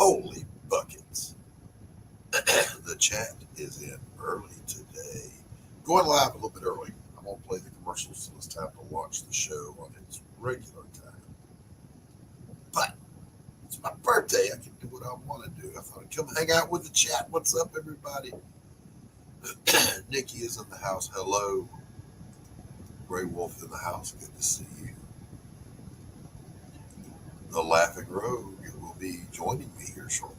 Holy buckets. The chat is in early today. Going live a little bit early. I'm going to play the commercials so it's time to launch the show on its regular time. But it's my birthday. I can do what I want to do. I thought I'd come hang out with the chat. What's up, everybody? Nikki is in the house. Hello. Gray Wolf in the house. Good to see you. The Laughing Rogue will be joining me here shortly.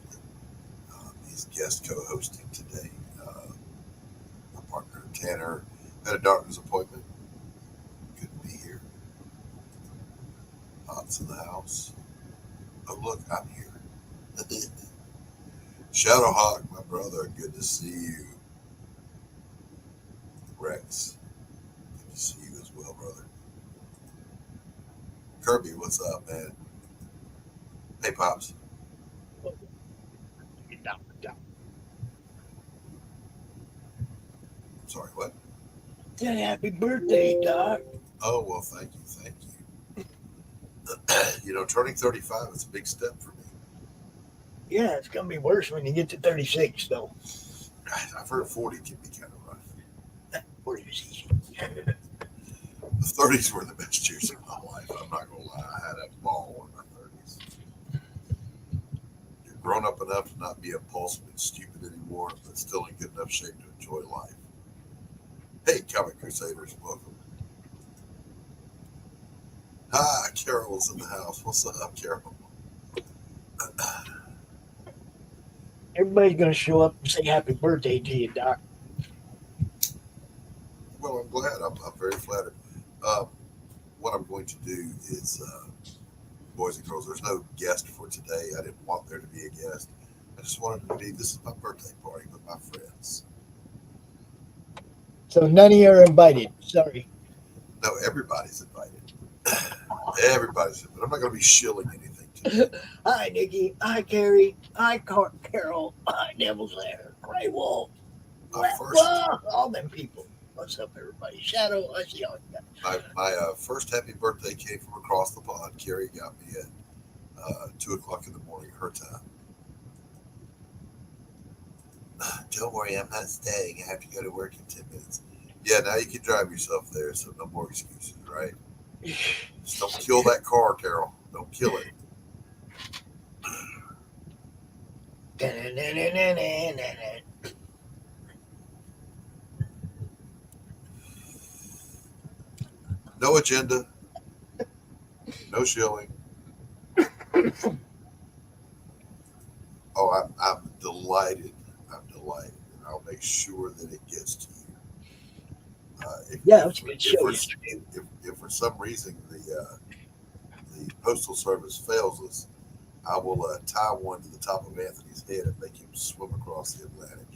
He's guest co-hosting today. My partner Tanner had a doctor's appointment. Couldn't be here. Hot's in the house. Oh, look, I'm here. Shadowhawk, my brother, good to see you. Rex, good to see you as well, brother. Kirby, what's up, man? Hey, Pops. Sorry, what? Happy birthday, Doc. Oh, well, thank you. You know, turning 35 is a big step for me. Yeah, it's going to be worse when you get to 36, though. I've heard 40 can be kind of rough. 40 is easy. The 30s were the best years of my life. I'm not going to lie. I had a ball in my 30s. You're grown up enough to not be impulsive and stupid anymore, but still in good enough shape to enjoy life. Hey, Comic Crusaders, welcome. Hi, Carol's in the house. What's up, Carol? Everybody's going to show up and say happy birthday to you, Doc. Well, I'm glad. I'm very flattered. What I'm going to do is, boys and girls, there's no guest for today. I didn't want there to be a guest. I just wanted to be, this is my birthday party with my friends. So none of you are invited. Sorry. No, everybody's invited. Everybody's invited. I'm not going to be shilling anything to you. Hi, Nikki. Hi, Carrie. Hi, Carol. Hi, Devil's Hair. Gray Wolf. All them people. What's up, everybody? Shadow, I see all you guys. My first happy birthday came from across the pond. Carrie got me at 2 o'clock in the morning, her time. Don't worry, I'm not staying. I have to go to work in 10 minutes. Yeah, now you can drive yourself there, so no more excuses, right? Just don't kill that car, Carol. Don't kill it. No agenda. No shilling. Oh, I'm delighted. I'm delighted. And I'll make sure that it gets to you. If for some reason the Postal Service fails us, I will tie one to the top of Anthony's head and make him swim across the Atlantic.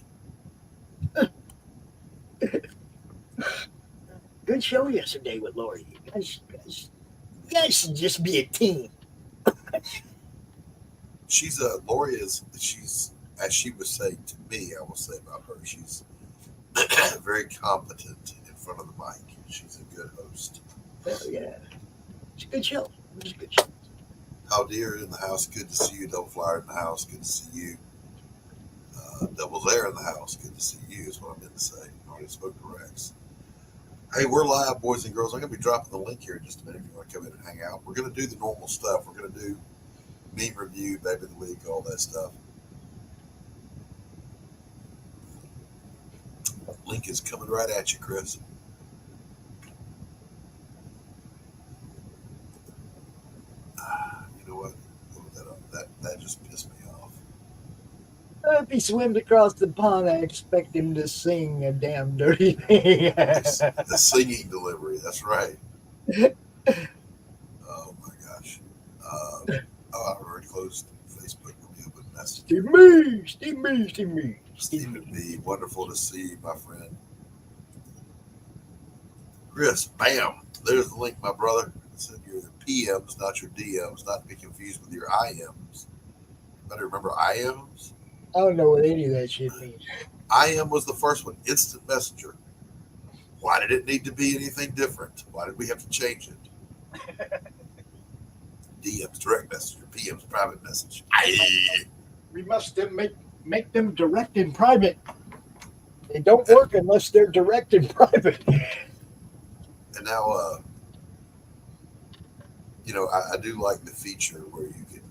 Good show yesterday with Laurie. You guys should just be a team. Laurie is, as she was saying to me, I will say about her, she's very competent in front of the mic. She's a good host. Hell yeah. It's a good show. It's a good show. How Dear in the house. Good to see you. Double Flyer in the house. Good to see you. Devil's Air in the house. Good to see you is what I meant to say. I already spoke to Rex. Hey, we're live, boys and girls. I'm going to be dropping the link here in just a minute if you want to come in and hang out. We're going to do the normal stuff. We're going to do meme review, baby of the week, all that stuff. Link is coming right at you, Chris. You know what? That just pissed me off. If he swims across the pond, I expect him to sing a damn dirty thing. The singing delivery, that's right. Oh my gosh. I already closed Facebook. Let me open message. Stephen B. Wonderful to see you, my friend. Chris, bam. There's the link, my brother. It's in your PMs, not your DMs, not to be confused with your IMs. You better remember IMs. I don't know what any of that shit means. IM was the first one, instant messenger. Why did it need to be anything different? Why did we have to change it? DM's direct messenger, PM's private message. We must make them direct in private. They don't work unless they're direct in private. And now, I do like the feature where you can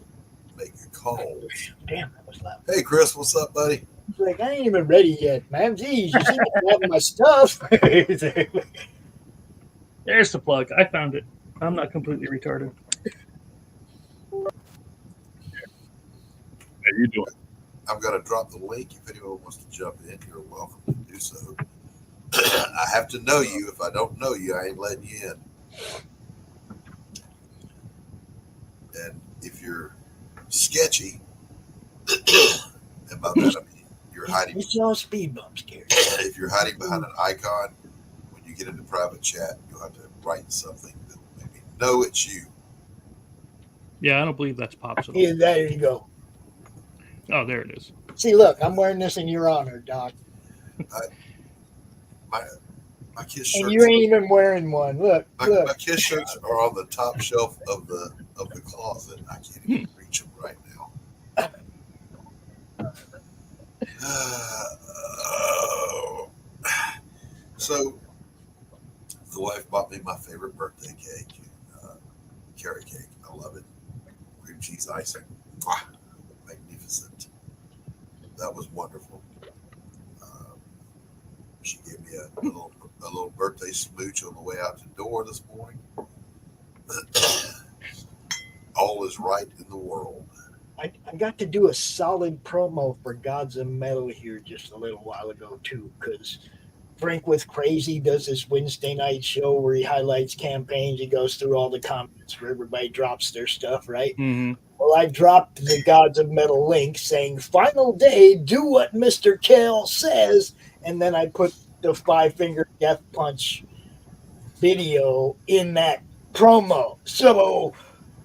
make a call. Damn, that was loud. Hey, Chris, what's up, buddy? He's like, I ain't even ready yet, man. Geez, you see me grabbing my stuff. There's the plug. I found it. I'm not completely retarded. How you doing? I'm going to drop the link. If anyone wants to jump in, you're welcome to do so. I have to know you. If I don't know you, I ain't letting you in. And if you're sketchy, and by that I mean you're hiding. It's all speed bumps, Gary. If you're hiding behind an icon, when you get into private chat, you'll have to write something that will make me know it's you. Yeah, I don't believe that's Pops at all. Yeah, there you go. Oh, there it is. See, look, I'm wearing this in your honor, Doc. My kiss shirts. And you ain't even wearing one. Look, look. My kiss shirts are on the top shelf of the closet. I can't even reach them right now. So, the wife bought me my favorite birthday cake, carrot cake. I love it. Cream cheese icing. Magnificent. That was wonderful. She gave me a little birthday smooch on the way out the door this morning. All is right in the world. I got to do a solid promo for Gods of Metal here just a little while ago, too, because Frank with Crazy does this Wednesday night show where he highlights campaigns. He goes through all the comments where everybody drops their stuff, right? Mm-hmm. Well, I dropped the Gods of Metal link saying, final day, do what Mr. Kell says. And then I put the 5-finger death punch video in that promo. So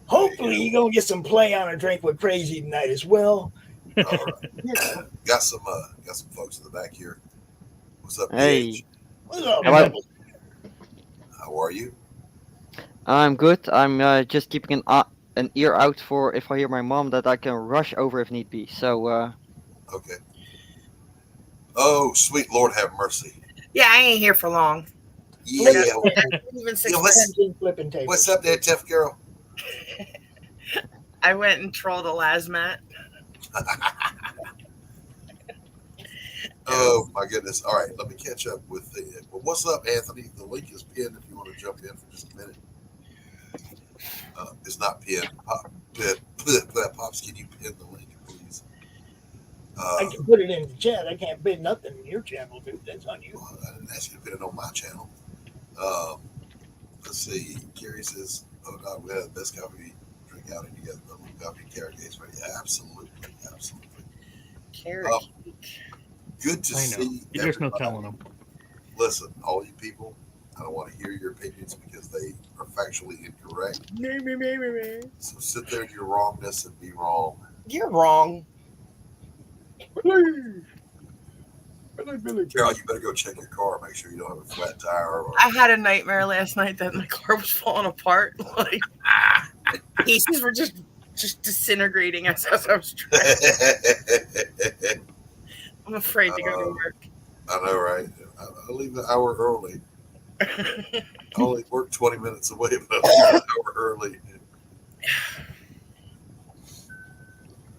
hopefully you're going to get some play on a Drink with Crazy tonight as well. All right. Got some folks in the back here. What's up, Hey. PH? What's up, Hello. man? How are you? I'm good. I'm just keeping an ear out for if I hear my mom that I can rush over if need be. So, Okay. Oh, sweet Lord, have mercy. Yeah, I ain't here for long. Yeah. Even 6 Yeah, minutes. Flipping tables. What's up there, tough girl? I went and trolled a Lazmat. Oh my goodness! All right, let me catch up with the. Well, what's up, Anthony? The link is pinned. If you want to jump in for just a minute, it's not pinned. Pops, can you pin the link, please? I can put it in the chat. I can't put nothing in your channel, dude. That's on you. Well, I didn't ask you to put it on my channel. Let's see. Gary says, "Oh God, we had the best coffee drink out, and you got the little coffee carrot cakes ready." Absolutely, absolutely. Carrot cake. Good to I know. see. There's no everybody. telling them. Listen, all you people, I don't want to hear your opinions because they are factually incorrect. So sit there in your wrongness and be wrong. You're wrong. Carol, you better go check your car. Make sure you don't have a flat tire. Or... I had a nightmare last night that my car was falling apart. Like pieces were just disintegrating as I was driving. I'm afraid to go to work. I know, right? I leave an hour early. I only work 20 minutes away, but I leave an hour early.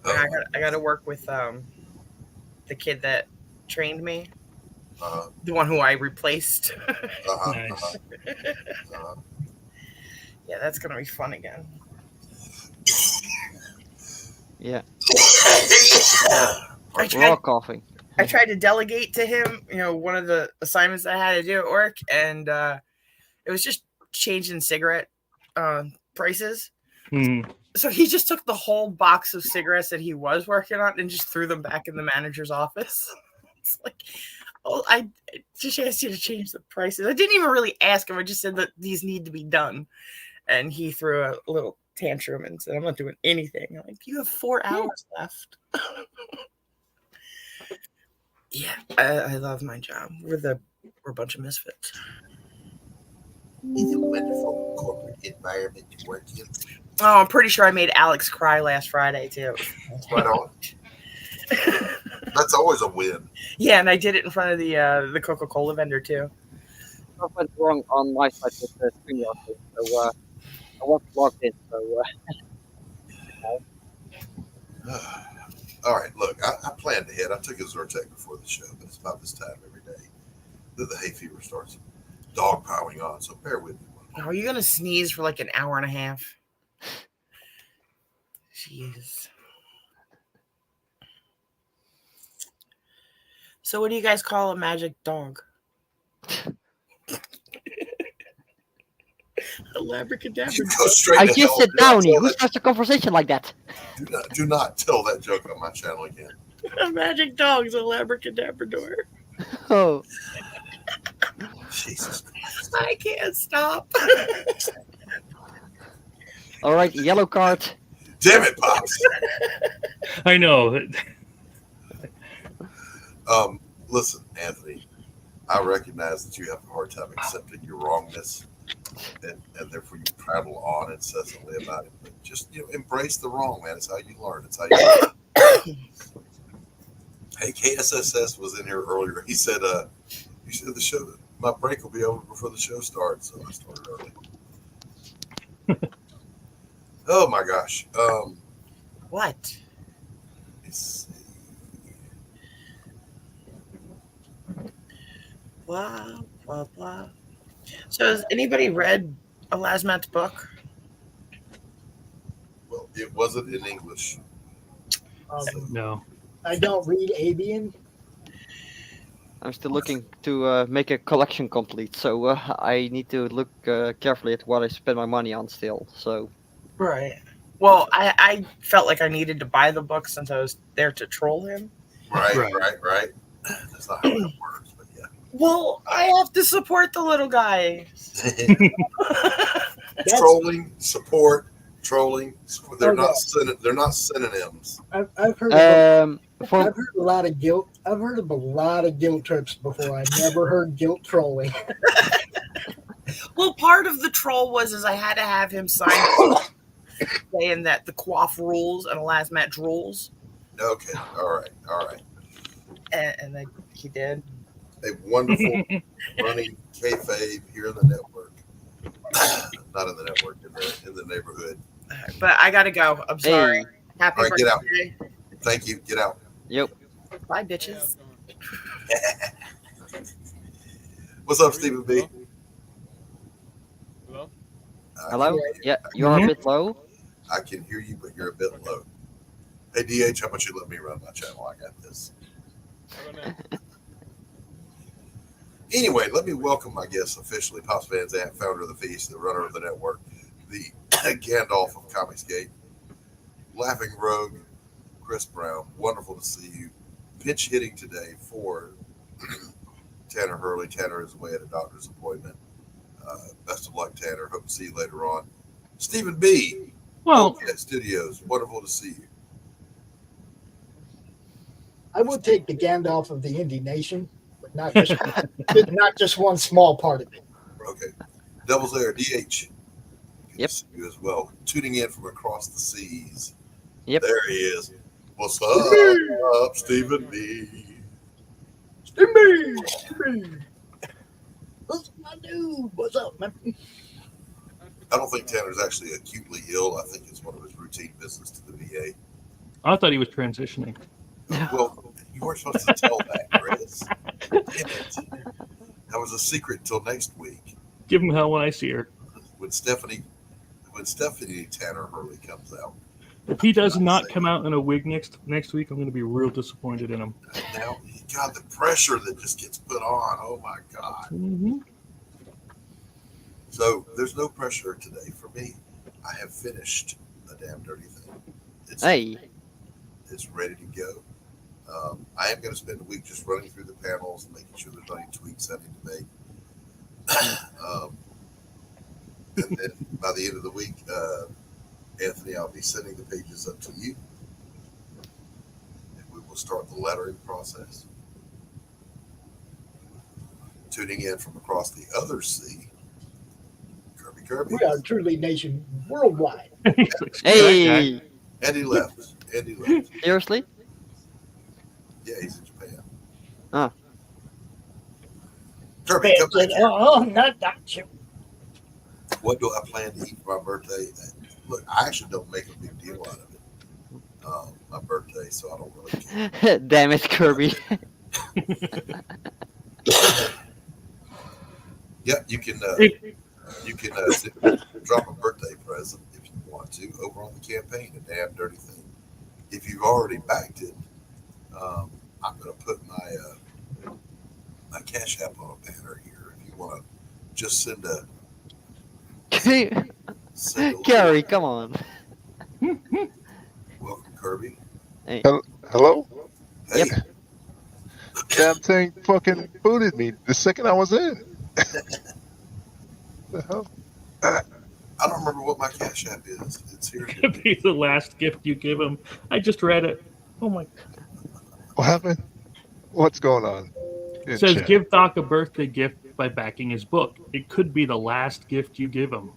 I got to work with the kid that trained me, the one who I replaced. Nice. Yeah, that's gonna be fun again. yeah. I We're all coughing. I tried to delegate to him, one of the assignments I had to do at work, and it was just changing cigarette prices. Mm-hmm. So he just took the whole box of cigarettes that he was working on and just threw them back in the manager's office. It's like, oh, I just asked you to change the prices. I didn't even really ask him. I just said that these need to be done. And he threw a little tantrum and said, I'm not doing anything. I'm like, you have 4 hours left. Yeah, I love my job. We're a bunch of misfits. It's a wonderful corporate environment to work in. Oh, I'm pretty sure I made Alex cry last Friday, too. Right on. That's always a win. Yeah, and I did it in front of the Coca-Cola vendor too. Stuff went wrong on my side with the StreamYard thing, so I wasn't logged in. So All right, look, I planned ahead. I took a Zyrtec before the show, but it's about this time every day that the hay fever starts dog piling on. So bear with me. Are you gonna sneeze for like an hour and a half? Jeez. So, what do you guys call a magic dog? A labracadabra. You go straight I to just hell. said Do not Downey. tell Who that- starts a conversation like that? Do not tell that joke on my channel again. A magic dog's a labracadabrador. Oh, Jesus Christ. I can't stop. all right. Yellow card. Damn it, Pops. I know. Listen, Anthony, I recognize that you have a hard time accepting your wrongness, and therefore you prattle on incessantly about it. But just embrace the wrong, man. It's how you learn. It's how you learn. Hey, KSSS was in here earlier. He said, "You said the show, my break will be over before the show starts." So I started early. Oh my gosh. What? It's, Blah, blah, blah. So, has anybody read Elasmat's book? well, it wasn't in English. No. I don't read Avian. I'm still looking to make a collection complete, so I need to look carefully at what I spend my money on still. So Right. Well, I felt like I needed to buy the book since I was there to troll him. Right. Right. That's not how it works, but yeah. Well, I have to support the little guy. Trolling, support, trolling. They're Okay. not. They're not synonyms. I've heard of for I've heard a lot of guilt. I've heard of a lot of guilt trips before. I never heard guilt trolling. Well, part of the troll was I had to have him sign saying that the quaff rules and Elasmat rules, Okay. All right. and then he did. A wonderful running kayfabe here in the network. Not in the network, in the neighborhood. But I gotta go. I'm sorry. hey, Happy All right, get out. birthday. Thank you. Get out. yep. Bye, bitches. What's up, Stephen B? Hello? Hello. Yeah, you're a bit low. I can hear you, but you're a bit low. Hey, DH, how about you let me run my channel? I got this. How about now? Anyway, let me welcome my guest officially, Pops Van Zandt, founder of the Feast, the runner of the network, the Gandalf of Comicsgate, Laughing Rogue, Chris Brown. Wonderful to see you. Pinch hitting today for Tanner Hurley. Tanner is away at a doctor's appointment. Best of luck, Tanner. Hope to see you later on. Stephen B. Well, Boldcat Studios. Wonderful to see you. I would take the Gandalf of the Indie Nation, but not just not just one small part of it. Okay. Devil's Air, DH. Good Yep. to see you as well. Tuning in from across the seas. Yep. There he is. What's up, Stephen B? Stevie! What's my dude? What's up, man? I don't think Tanner's actually acutely ill. I think it's one of his routine visits to the VA. I thought he was transitioning. Well, you weren't supposed to tell that, Chris. Damn it. That was a secret until next week Give him hell when I see her. when Stephanie Tanner Hurley comes out. If he does not come out in a wig next week, I'm going to be real disappointed in him. Now, God, the pressure that just gets put on. Oh my God. Mm-hmm. So there's no pressure today for me. I have finished a damn dirty thing. Hey, It's ready to go. I am going to spend a week just running through the panels and making sure there's any tweaks I need to make. And then by the end of the week, Anthony, I'll be sending the pages up to you. And we will start the lettering process. Tuning in from across the other sea, Kirby. We are truly nation worldwide. He's like, "Screw that guy." hey, And he left. seriously? Yeah, he's in Japan. Ah. Kirby, Man come said, back here. not that you. What do I plan to eat for my birthday? Look, I actually don't make a big deal out of it. My birthday, so I don't really care. Damn it, Kirby. Yep, you can drop a birthday present if you want to over on the campaign, a damn dirty thing. If you've already backed it, I'm going to put my Cash App on a banner here. If you want to just send a Gary, come on. welcome, Kirby. Hey. Hello? Hey, Yep. Damn thing fucking booted me the second I was in. The hell? I don't remember what my Cash App is. It's here. Could be the last gift you give him. I just read it. Oh my! What happened? What's going on? It says give Doc a birthday gift by backing his book. It could be the last gift you give him.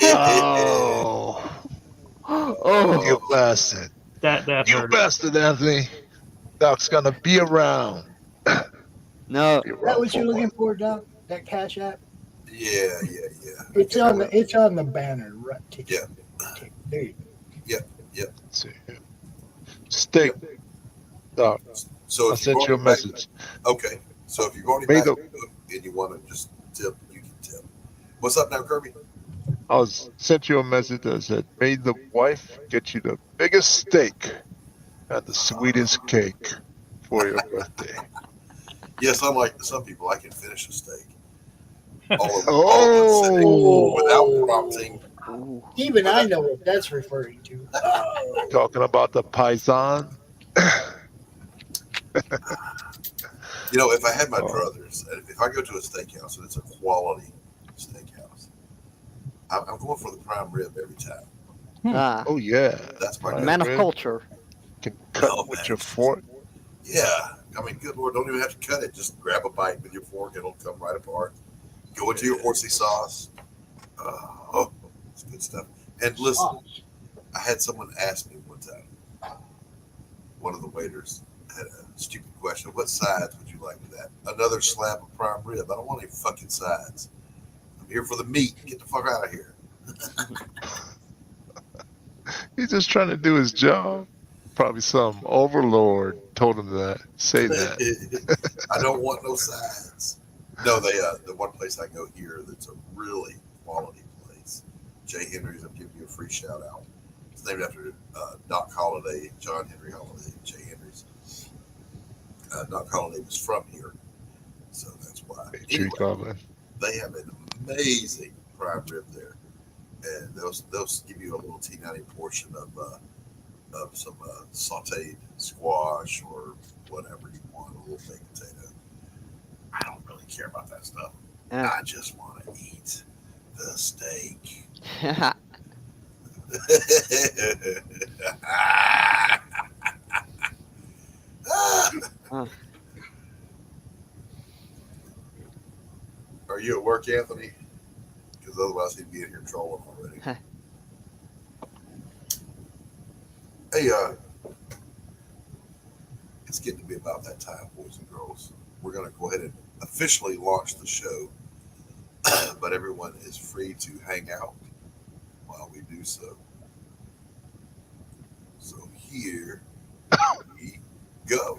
Oh, Oh, you bastard. That You hurt. bastard, Anthony. Doc's gonna be around. no. Be Is that around what you're for looking one. for, Doc? That Cash App? Yeah. It's on the banner. Right. Yeah. There you go. Let's see here. Steak. Doc, So I if sent you've you a already backed- message. Okay. So if you've already May backed the- the book and you want to just tip, you can tip. What's up now, Kirby? Sent you a message that said, "May the wife get you the biggest steak and the sweetest cake for your birthday." Yes, unlike some people, I can finish a steak. All in one sitting Oh, without prompting. Ooh. Even I know what that's referring to. talking about the paisan. You know, if I had my Oh. druthers, and if I go to a steakhouse and it's a quality steakhouse, I'm going for the prime rib every time. Ah, Oh yeah, That's my Prime man of rib. culture. Can cut Oh, with man. your fork. Yeah. I mean, good Lord, don't even have to cut it. Just grab a bite with your fork. It'll come right apart. Go into your horsey sauce. Oh, it's good stuff. And listen, I had someone ask me one time, one of the waiters had a stupid question. What sides would you like with that? Another slab of prime rib. I don't want any fucking sides. I'm here for the meat. Get the fuck out of here. He's just trying to do his job. Probably some overlord told him that. Say that. I don't want no sides. No, the one place I go here that's a really quality place, Jay Henry's. I'm giving you a free shout out. It's named after Doc Holliday, John Henry Holliday, Jay Henry's. Doc Holliday was from here, so that's why. Tree Anyway, goblin. they have an amazing prime rib there, and they'll give you a little T90 portion of some sautéed squash or whatever you want, a little baked potato. I don't really care about that stuff. Yeah. I just want to eat the steak. Are you at work, Anthony? Because otherwise he'd be in here trolling already. Hey, it's getting to be about that time, boys and girls. We're going to go ahead and officially launch the show, but everyone is free to hang out while we do so. So here we go.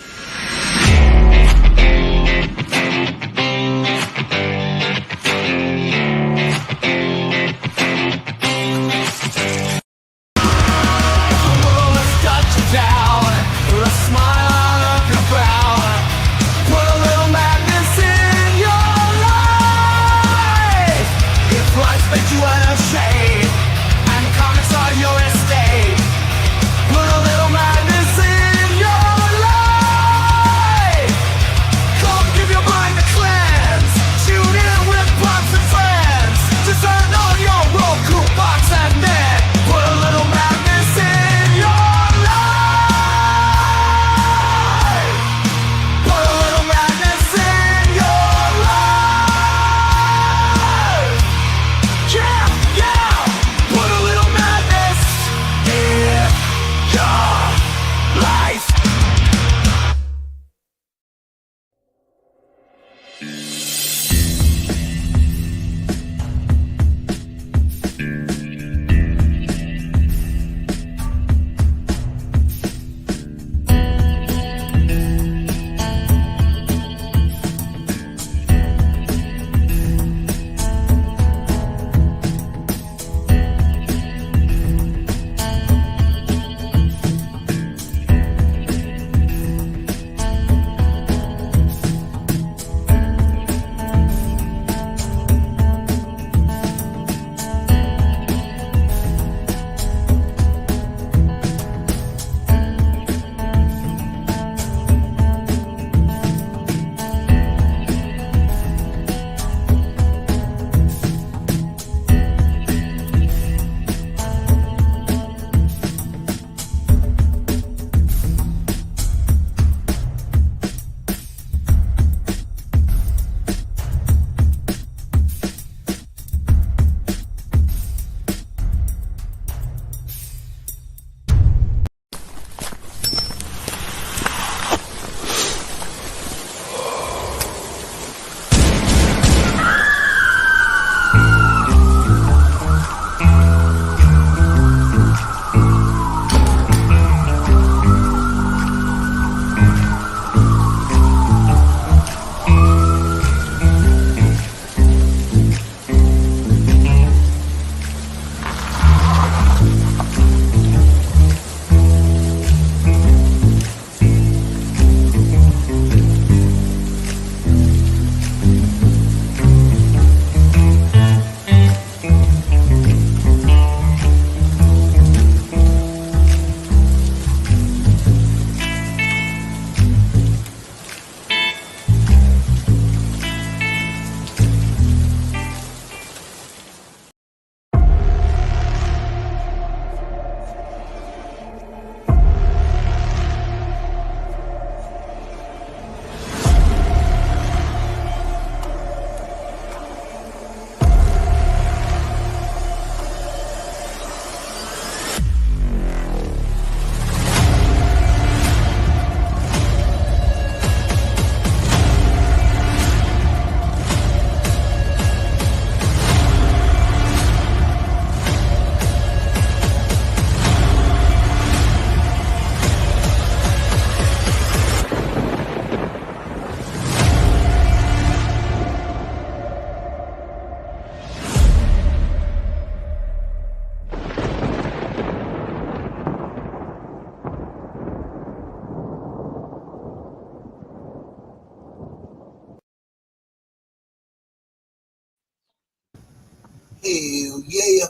Hell yeah.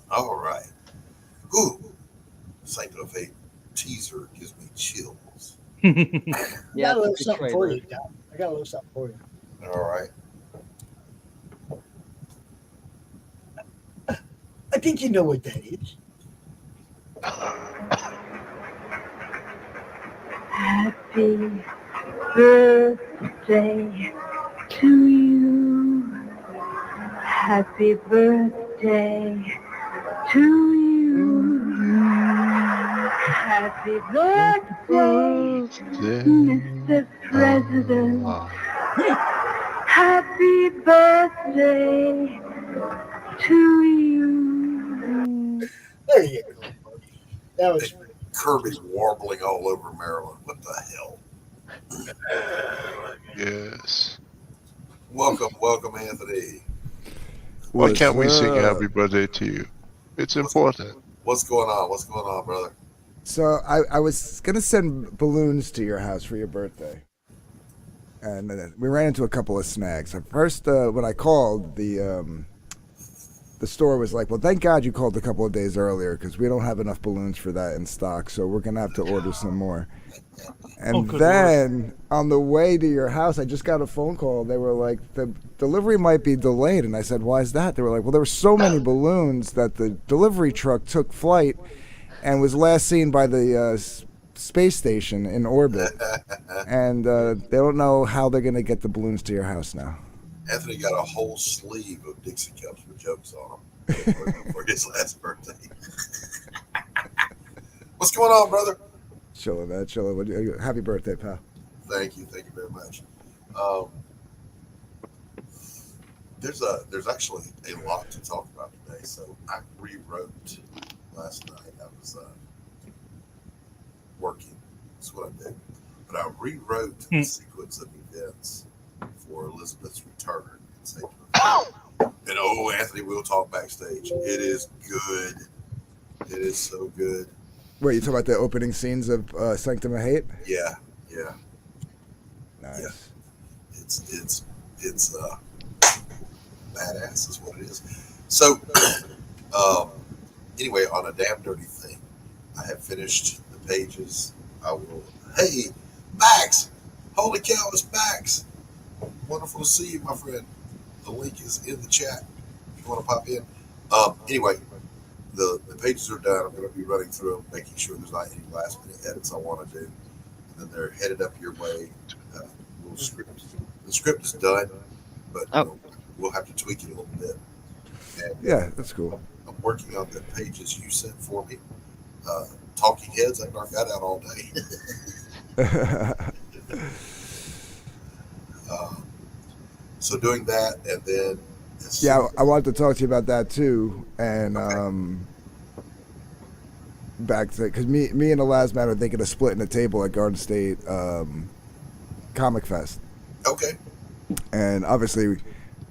All right. Ooh. Sanctum of Fate teaser gives me chills. I Yeah, got a little it's a good something for trailer. you, Doc. I got a little something for you. All right. I think you know what that is. Happy birthday to you. Happy birthday to you. Happy birthday, Mr. President. Happy birthday to you. There you go, buddy. That was Kirby warbling all over Maryland. What the hell? Yes. Welcome, Anthony. Why can't we sing happy birthday to you? It's important. What's going on, brother? So I was gonna send balloons to your house for your birthday, and we ran into a couple of snags. At first, when I called, the store was like, "Well, thank God you called a couple of days earlier because we don't have enough balloons for that in stock, so we're gonna have to order some more." And then on the way to your house, I just got a phone call. They were like, "The delivery might be delayed," and I said, "Why is that?" They were like, "Well, there were so many balloons that the delivery truck took flight and was last seen by the space station in orbit, and they don't know how they're gonna get the balloons to your house now." Anthony got a whole sleeve of Dixie cups with jokes on them for his last birthday. What's going on, brother? Chilling, man, chilling. Happy birthday, pal. Thank you very much. There's actually a lot to talk about today. So I rewrote last night. I was working. That's what I did. But I rewrote the sequence of events for Elizabeth's return in St. Louis. And Anthony, we'll talk backstage. It is good. It is so good. Wait, you talking about the opening scenes of Sanctum of Hate? Yeah. Nice. Yeah. It's badass is what it is. So anyway, on a damn dirty thing, I have finished the pages. I will. Hey, Max! Holy cow, it's Max! Wonderful to see you, my friend. The link is in the chat if you want to pop in. Anyway, the pages are done. I'm going to be running through them, making sure there's not any last minute edits I want to do. And then they're headed up your way. Little script. The script is done, but we'll have to tweak it a little bit. And, yeah, that's cool. I'm working on the pages you sent for me. Talking Heads, I can knock that out all day. So doing that, and then I wanted to talk to you about that too, and back to because me and Elasman are thinking of splitting a table at Garden State Comic Fest. Okay. And obviously,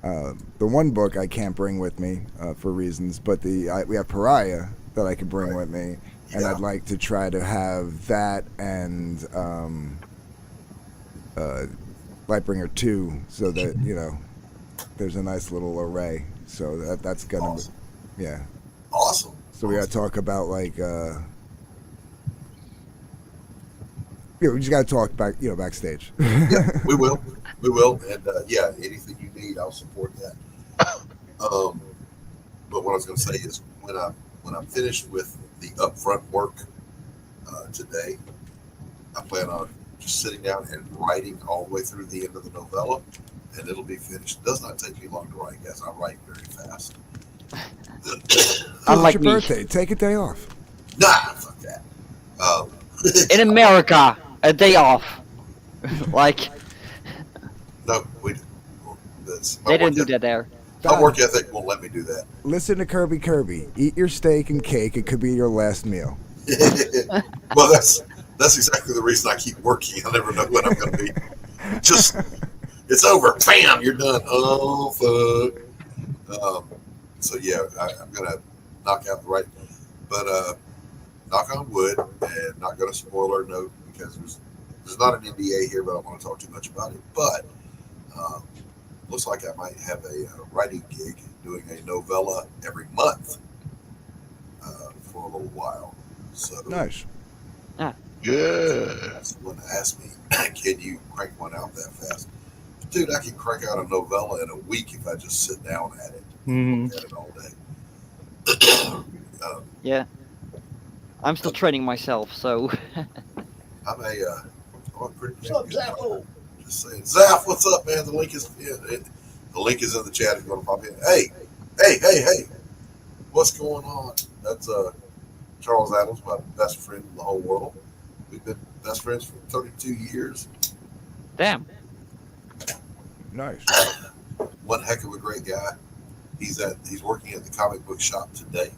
the one book I can't bring with me for reasons, but we have Pariah that I can bring with me, and I'd like to try to have that and Lightbringer 2, so that there's a nice little array. So that's gonna awesome. Yeah. Awesome. So we got to talk about we just got to talk backstage. Yeah, we will, and anything you need, I'll support that. But what I was going to say is when I'm finished with the upfront work today, I plan on just sitting down and writing all the way through the end of the novella, and it'll be finished. It does not take me long to write, guys. I write very fast. Unlike your birthday, take a day off. Nah, fuck that. In America, a day off. No, they didn't do that there. My work ethic won't let me do that. Listen to Kirby. Eat your steak and cake. It could be your last meal. Well, that's exactly the reason I keep working. I never know when I'm going to be. Just, it's over. Bam, you're done. Oh, fuck. So, yeah, I'm going to knock out the writing. But knock on wood, and not going to spoil our note because there's there's not an NDA here, but I don't want to talk too much about it. But looks like I might have a writing gig doing a novella every month for a little while. So Nice. Yeah. someone asked me, can you crank one out that fast? Dude, I can crank out a novella in a week if I just sit down at it. Mhm. Look at it all day. Yeah. I'm still training myself, so I'm a pretty What's up, good. Zappo? Just saying, Zaf, what's up, man? The link is in the chat if you want to pop in. Hey, what's going on? That's Charles Adams, my best friend in the whole world. We've been best friends for 32 years. damn. Nice. One heck of a great guy. He's working at the comic book shop today.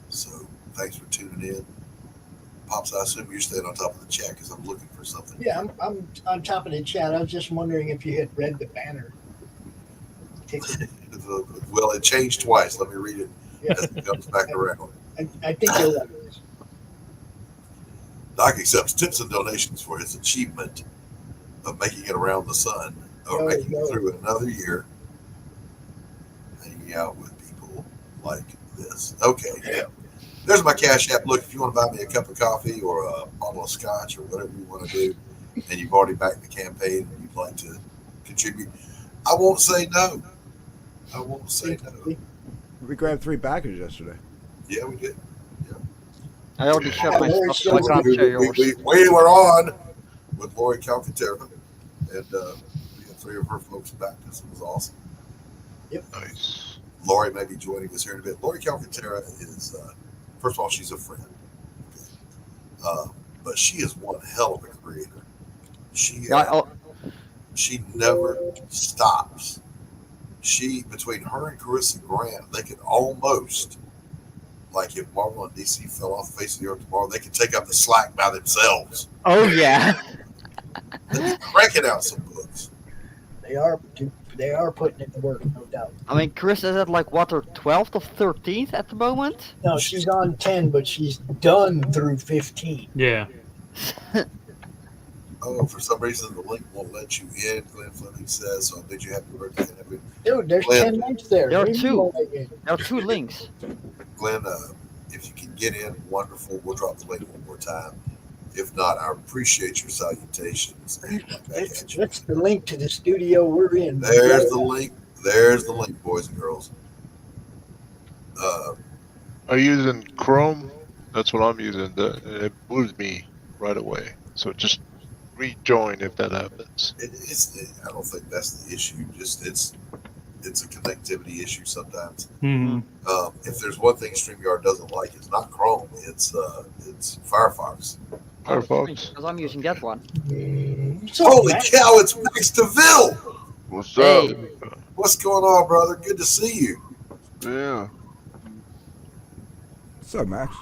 So thanks for tuning in. Pops, I assume you're staying on top of the chat because I'm looking for something. Yeah, I'm on top of the chat. I was just wondering if you had read the banner. Well, it changed twice. Let me read it Yeah. as it comes back around. I think you're right. Doc accepts tips and donations for his achievement of making it around the sun or No, making no. it through another year hanging out with people like this. Okay, yeah. There's my Cash App. Look, if you want to buy me a cup of coffee or a bottle of scotch or whatever you want to do, and you've already backed the campaign and you'd like to contribute, I won't say no. I won't say no. We grabbed 3 backers yesterday. Yeah, we did. I already shut my Laurie, stuff, so I can't share yours. We were on with Laurie Calcaterra, and we had 3 of her folks back. This was awesome. Nice. Laurie may be joining us here in a bit. Laurie Calcaterra is, first of all, she's a friend. Okay. But she is one hell of a creator. She never stops. Between her and Corissa Grant, they could almost, like if Marvel and DC fell off the face of the earth tomorrow, they could take up the slack by themselves. Oh yeah. They'd be cranking out some books. They are putting it to work, no doubt. I mean, Chris is at like what, her 12th or 13th at the moment? No, she's on 10, but she's done through 15. Yeah. Oh, for some reason the link won't let you in. Glenn Fleming says, so I bid you happy birthday. Dude, there's Glenn. 10 links there. There are Maybe you 2. won't let you in. There are 2 links. Glenn, if you can get in, wonderful. We'll drop the link one more time. If not, I appreciate your salutations. And back at you. That's the link to the studio we're in. There's the link. There's the link, boys and girls. Are you using Chrome? That's what I'm using. It moves me right away. So just rejoin if that happens. I don't think that's the issue. Just it's a connectivity issue sometimes. Mhm. If there's one thing StreamYard doesn't like, it's not Chrome. It's Firefox. Firefox. Because I'm using that one. So, Holy Matt, cow! It's Max DeVille. What's Hey. up? What's going on, brother? Good to see you. Yeah. What's up, Max?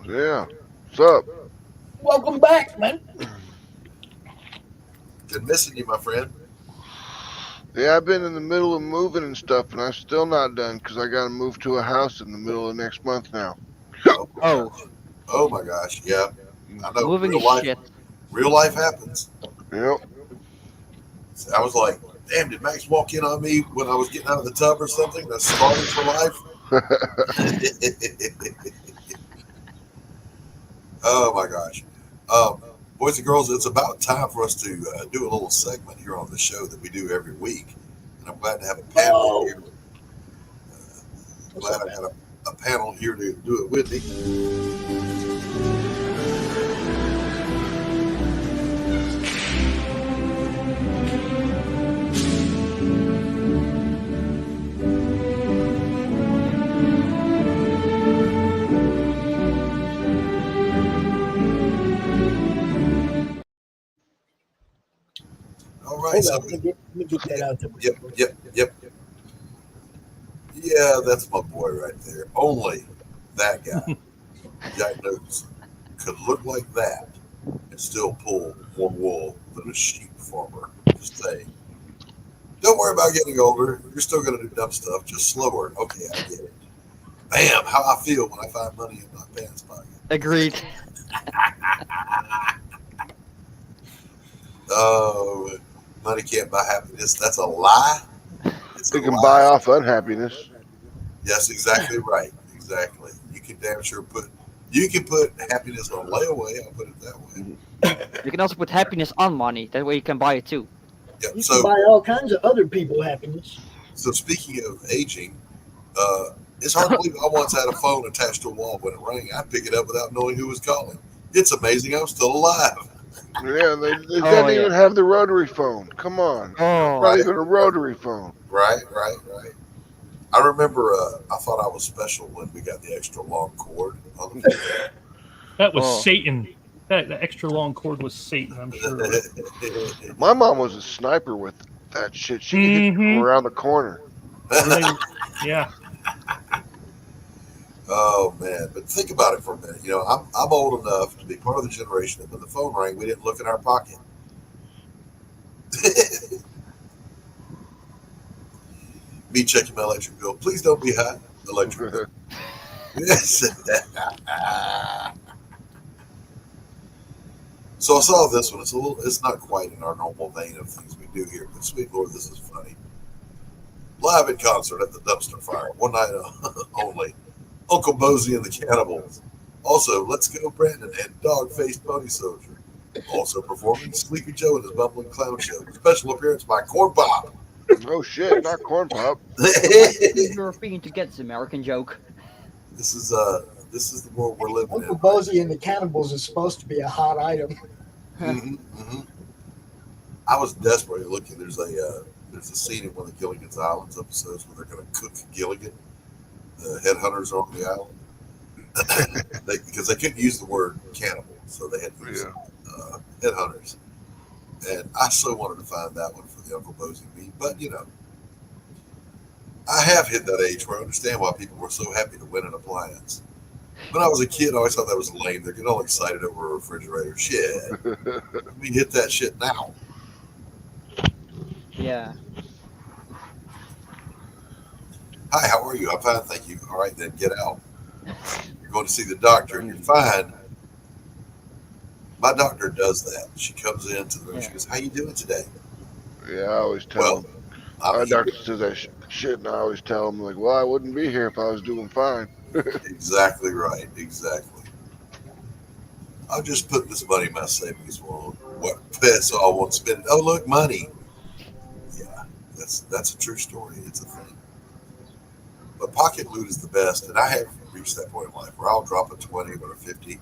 Yeah. What's up? welcome back, man. Been missing you, my friend. Yeah, I've been in the middle of moving and stuff, and I'm still not done because I got to move to a house in the middle of next month now. Oh my gosh, yeah. I know. Moving real is life, shit. real life happens. Yep. I was like, damn, did Max walk in on me when I was getting out of the tub or something? That's starting for life. Oh my gosh. Boys and girls, it's about time for us to do a little segment here on the show that we do every week. And I'm glad to have a panel here. Glad I got a panel here to do it with me. All right, Hold so on, let me get that out there. Yep. Yeah, that's my boy right there. Only that guy, Jack Nicholson, could look like that and still pull more wool than a sheep farmer. Just saying. Don't worry about getting older. You're still going to do dumb stuff, just slower. Okay, I get it. Bam, how I feel when I find money in my pants pocket. Agreed. Oh, money can't buy happiness. That's a lie. It's a You can lie. buy off unhappiness. Yes, exactly right. Exactly. You can damn sure put happiness on layaway. I'll put it that way. You can also put happiness on money. That way you can buy it too. Yep. You can buy all kinds of other people happiness. So speaking of aging, it's hard to believe I once had a phone attached to a wall. When it rang, I'd pick it up without knowing who was calling. It's amazing I'm still alive. Yeah, they didn't even have the rotary phone. Come on. Oh, Not even a rotary phone. Right. I remember I thought I was special when we got the extra long cord on the phone. That was Satan. That extra long cord was Satan, I'm sure. My mom was a sniper with that shit. She could hit you around the corner. Yeah. Oh man, but think about it for a minute. You know, I'm old enough to be part of the generation that when the phone rang, we didn't look in our pocket. Me checking my electric bill. Please don't be high. Electric bill. Yes. So I saw this one. It's not quite in our normal vein of things we do here, but sweet Lord, this is funny. Live in concert at the dumpster fire, one night only. Uncle Mosey and the Cannibals. Also, Let's Go Brandon and Dog-Faced Pony Soldier. Also performing Sleepy Joe and his Bumbling Clown Show. Special appearance by Corn Pop. Oh shit, not Corn Pop. European to get this American joke. This is the world we're living Uncle in. Mosey and the Cannibals is supposed to be a hot item. I was desperately looking. There's a scene in one of the Gilligan's Islands episodes where they're going to cook Gilligan. The headhunters are on the island because they couldn't use the word cannibal, so they had to use headhunters. And I so wanted to find that one for the Uncle Mosey meat, but you know, I have hit that age where I understand why people were so happy to win an appliance. When I was a kid, I always thought that was lame. They're getting all excited over a refrigerator. Shit, we hit that shit now. Yeah. Hi, how are you? I'm fine, thank you. All right, then get out. You're going to see the doctor, and you're fine. My doctor does that. She comes into the room. She goes, "How you doing today?" Yeah, I always tell him. My doctor says that shit, and I always tell him, like, well, I wouldn't be here if I was doing fine. Exactly right. Exactly. I'll just put this money in my savings. Well, what? So I won't spend it. Oh, look, money. Yeah, that's a true story. It's a thing. But pocket loot is the best, and I have reached that point in life where I'll drop a 20 or a 50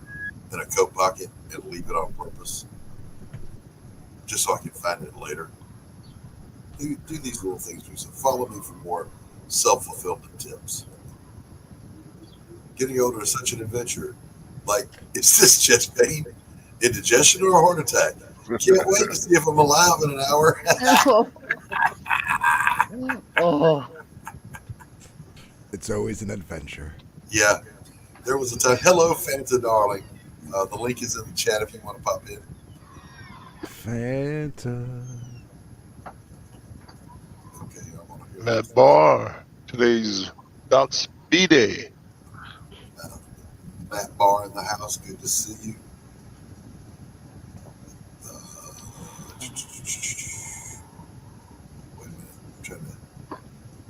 in a coat pocket and leave it on purpose, just so I can find it later. Do these little things for yourself. Follow me for more self-fulfillment tips. Getting older is such an adventure. Like, is this chest pain, indigestion, or a heart attack? Can't wait to see if I'm alive in an hour. Oh. It's always an adventure. Yeah. There was a time. Hello, Fanta darling. The link is in the chat if you want to pop in. Fanta. Okay, I want to hear That bar. Today's about speed day. Matt Barr in the house. Good to see you. Wait a minute. I'm trying to.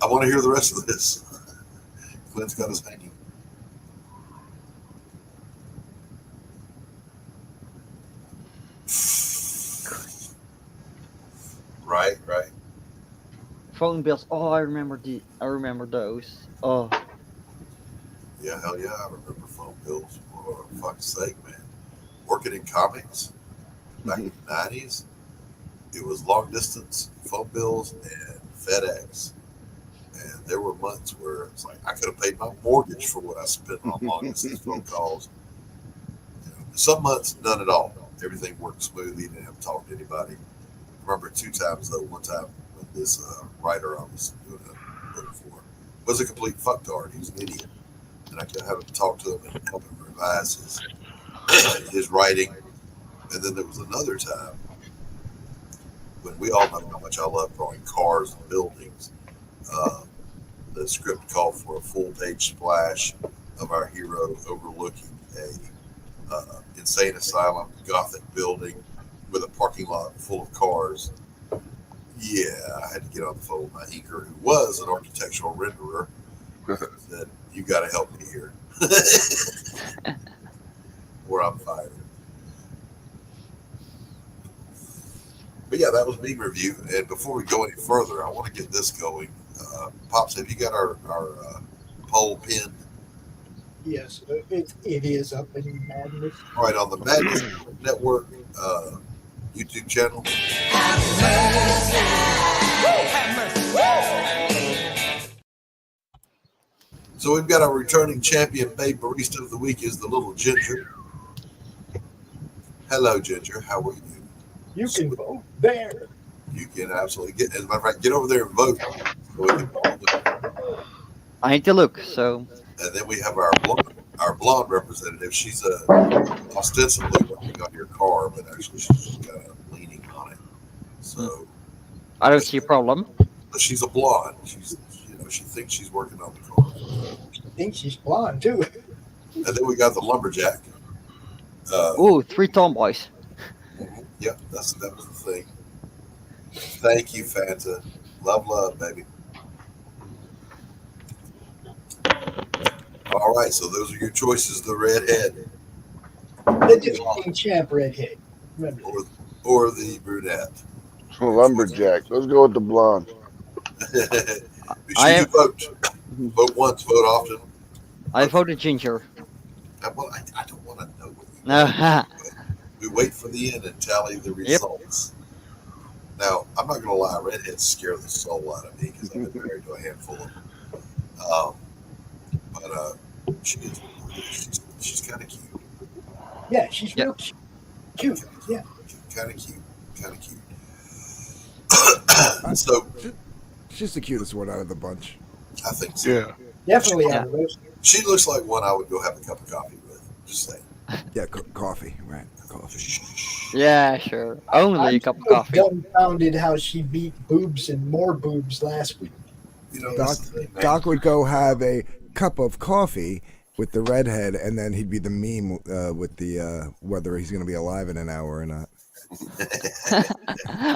I want to hear the rest of this. Clint's got us hanging. Right. Phone bills. Oh, I remember those. Oh. Yeah, hell yeah, I remember phone bills. For fuck's sake, man. Working in comics back in the 90s, it was long distance phone bills and FedEx. And there were months where it's like I could have paid my mortgage for what I spent on long distance phone calls. You know, some months, none at all. Everything worked smoothly. You didn't have to talk to anybody. I remember 2 times, though. One time when this writer I was doing a book for was a complete fucktard. He was an idiot. And I kept having to talk to him and help him revise his writing. And then there was another time when we all know how much I love drawing cars and buildings. The script called for a full-page splash of our hero overlooking a insane asylum, gothic building with a parking lot full of cars. Yeah, I had to get on the phone with my inker, who was an architectural renderer. Said, "You got to help me here, or I'm fired." But yeah, that was me review. And before we go any further, I want to get this going. Pops, have you got our poll pinned? Yes, it is up in Madness. All right, on the Madness Network YouTube channel. So we've got our returning champion, Babe Barista of the Week, is the little Ginger. Hello, Ginger. How are you? You can vote there. You can absolutely get. As a matter of fact, get over there and vote. So we can, I need to look. So. And then we have our blonde representative. She's ostensibly working on your car, but actually she's just kind of leaning on it. So I don't see a problem. But she's a blonde. She thinks she's working on the car. She thinks she's blonde too. And then we got the lumberjack. Ooh, 3 tomboys. Yep, that was the thing. Thank you, Fanta. Love, baby. All right, so those are your choices. The redhead, The defending champ redhead. Remember that. or the brunette. Lumberjack. Let's go with the blonde. Be sure you vote. Vote once, vote often. I voted Ginger. Well, I don't want to know what you Uh-huh. We wait for the end and tally the results. Now, I'm not going to lie, redheads scare the soul out of me because I've been married to a handful of them. But she's kind of cute. Yeah, she's real cute. Yeah. Kind of cute. So she's the cutest one out of the bunch. I think so. Yeah. Definitely out of those. She looks like one I would go have a cup of coffee with. Just saying. Yeah, coffee, right? Coffee. Yeah, sure. Only a cup of coffee. Dumbfounded how she beat boobs and more boobs last week. Doc would go have a cup of coffee with the redhead, and then he'd be the meme with the whether he's going to be alive in an hour or not.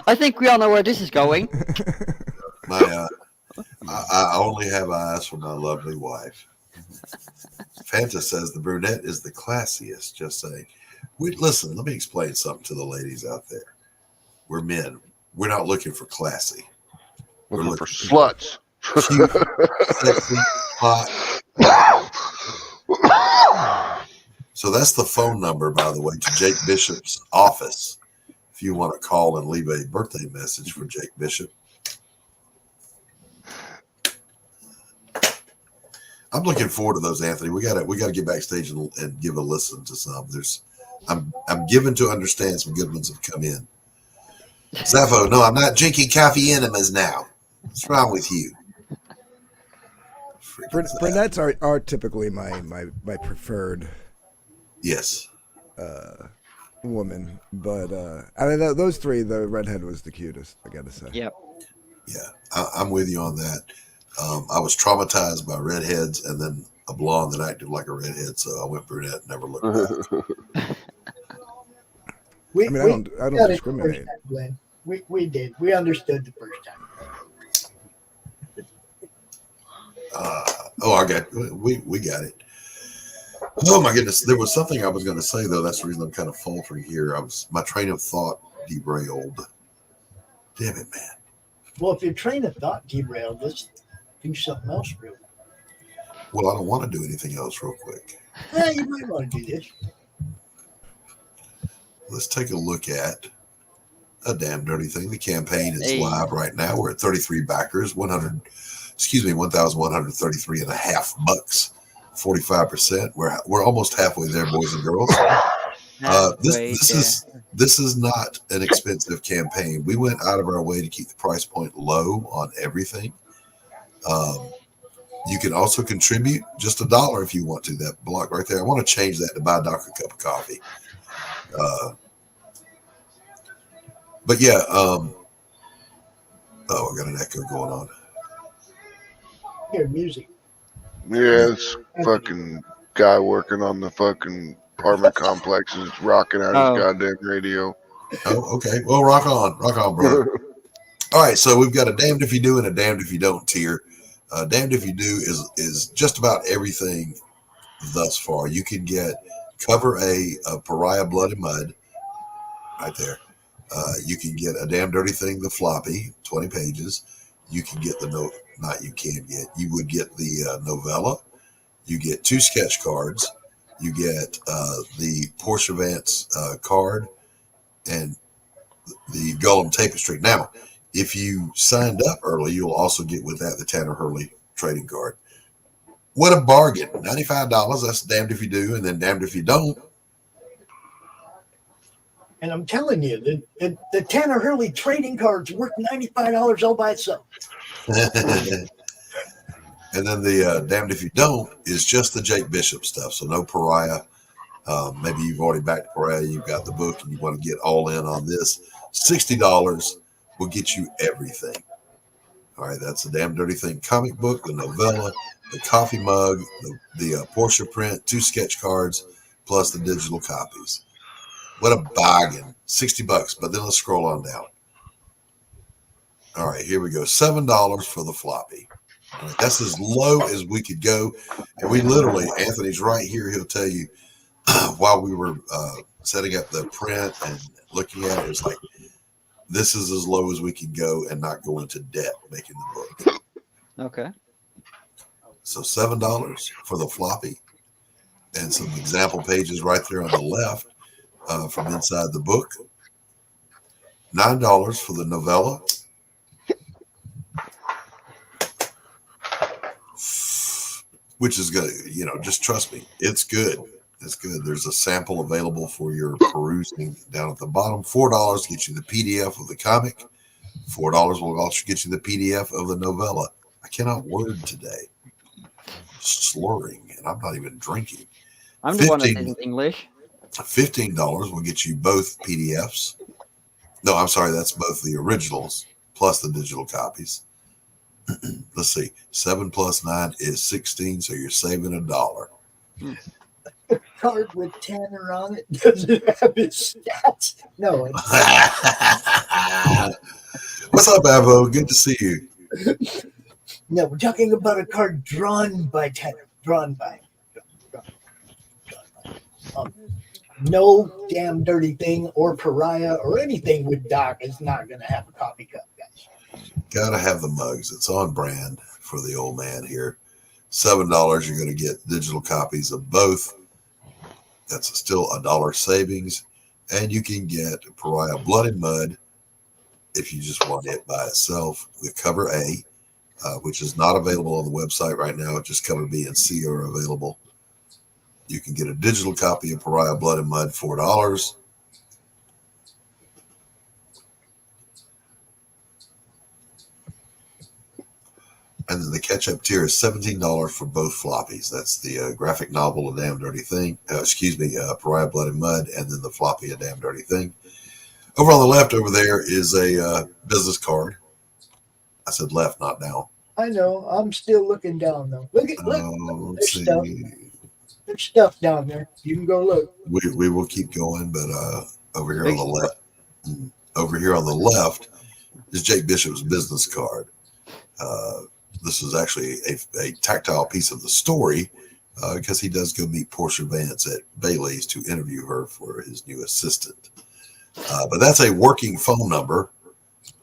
I think we all know where this is going. I only have eyes for my lovely wife. Fanta says the brunette is the classiest. Just saying. Listen, let me explain something to the ladies out there. We're men. We're not looking for classy. We're looking for sluts. Cute, sexy, hot. So that's the phone number, by the way, to Jake Bishop's office. If you want to call and leave a birthday message for Jake Bishop. I'm looking forward to those, Anthony. We got to get backstage and give a listen to some. I'm given to understand some good ones have come in. Sappho, no, I'm not drinking coffee enemas now. What's wrong with you? Brunettes are typically my preferred. Yes. Woman, but I mean those three, the redhead was the cutest. I got to say. Yep. Yeah, I'm with you on that. I was traumatized by redheads, and then a blonde that acted like a redhead, so I went brunette and never looked back. I don't discriminate. Time, we did. We understood the first time. I got we got it. Oh my goodness, there was something I was going to say though. That's the reason I'm kind of faltering here. My train of thought derailed. Damn it, man. Well, if your train of thought derailed, let's do something else real quick. Well, I don't want to do anything else real quick. Yeah, you might want to do this. Let's take a look at a damn dirty thing. The campaign is live right now. We're at 33 backers, 1,133 and a half bucks, 45%. We're almost halfway there, boys and girls. This is not an expensive campaign. We went out of our way to keep the price point low on everything. You can also contribute just $1 if you want to. That block right there. I want to change that to buy Doc a cup of coffee. But yeah, I got an echo going on. Hear music. Yeah, this fucking guy working on the fucking apartment complex is rocking out Oh. his goddamn radio. Oh, okay. Well, rock on, bro. All right, so we've got a damned if you do and a damned if you don't tier. Damned if you do is just about everything thus far. You can get cover A of Pariah Blood and Mud right there. You can get a damn dirty thing, the floppy, 20 pages. You can get you would get the novella. You get 2 sketch cards. You get the Portia Vance card and the Gollum tapestry. Now, if you signed up early, you'll also get with that the Tanner Hurley trading card. What a bargain. $95. That's damned if you do, and then damned if you don't. And I'm telling you, the Tanner Hurley trading card's worth $95 all by itself. And then the damned if you don't is just the Jake Bishop stuff. So no Pariah. Maybe you've already backed Pariah. You've got the book and you want to get all in on this. $60 will get you everything. All right, that's the Damn Dirty Thing comic book, the novella, the coffee mug, the Portia print, 2 sketch cards, plus the digital copies. What a bargain. $60, but then let's scroll on down. All right, here we go. $7 for the floppy. All right, that's as low as we could go. And we literally, Anthony's right here, he'll tell you, while we were setting up the print and looking at it, it's like, this is as low as we can go and not go into debt making the book. Okay. So $7 for the floppy and some example pages right there on the left from inside the book. $9 for the novella. Which is good. Just trust me. It's good. It's good. There's a sample available for your perusing down at the bottom. $4 gets you the PDF of the comic. $4 will also get you the PDF of the novella. I cannot word today. Slurring, and I'm not even drinking. I'm the one that isn't English. $15 will get you both PDFs. No, I'm sorry. That's both the originals plus the digital copies. Let's see. 7 plus 9 is 16, so you're saving $1. The card with Tanner on it doesn't have his stats. No. What's up, Avo? Good to see you. No, we're talking about a card drawn by Tanner. Drawn by. No Damn Dirty Thing or Pariah or anything with Doc is not going to have a coffee cup, guys. Gotta have the mugs. It's on brand for the old man here. $7, you're going to get digital copies of both. That's still $1 savings. And you can get Pariah Blood and Mud if you just want it by itself. The cover A, which is not available on the website right now. Just cover B and C are available. You can get a digital copy of Pariah Blood and Mud, $4. And then the catch-up tier is $17 for both floppies. That's the graphic novel, A Damn Dirty Thing. Pariah Blood and Mud, and then the floppy, A Damn Dirty Thing. Over on the left over there is a business card. I said left, not down. I know. I'm still looking down, though. Look. Let's see. Stuff. There's stuff down there. You can go look. We will keep going, but over here on the left is Jake Bishop's business card. This is actually a tactile piece of the story because he does go meet Portia Vance at Bailey's to interview her for his new assistant. But that's a working phone number,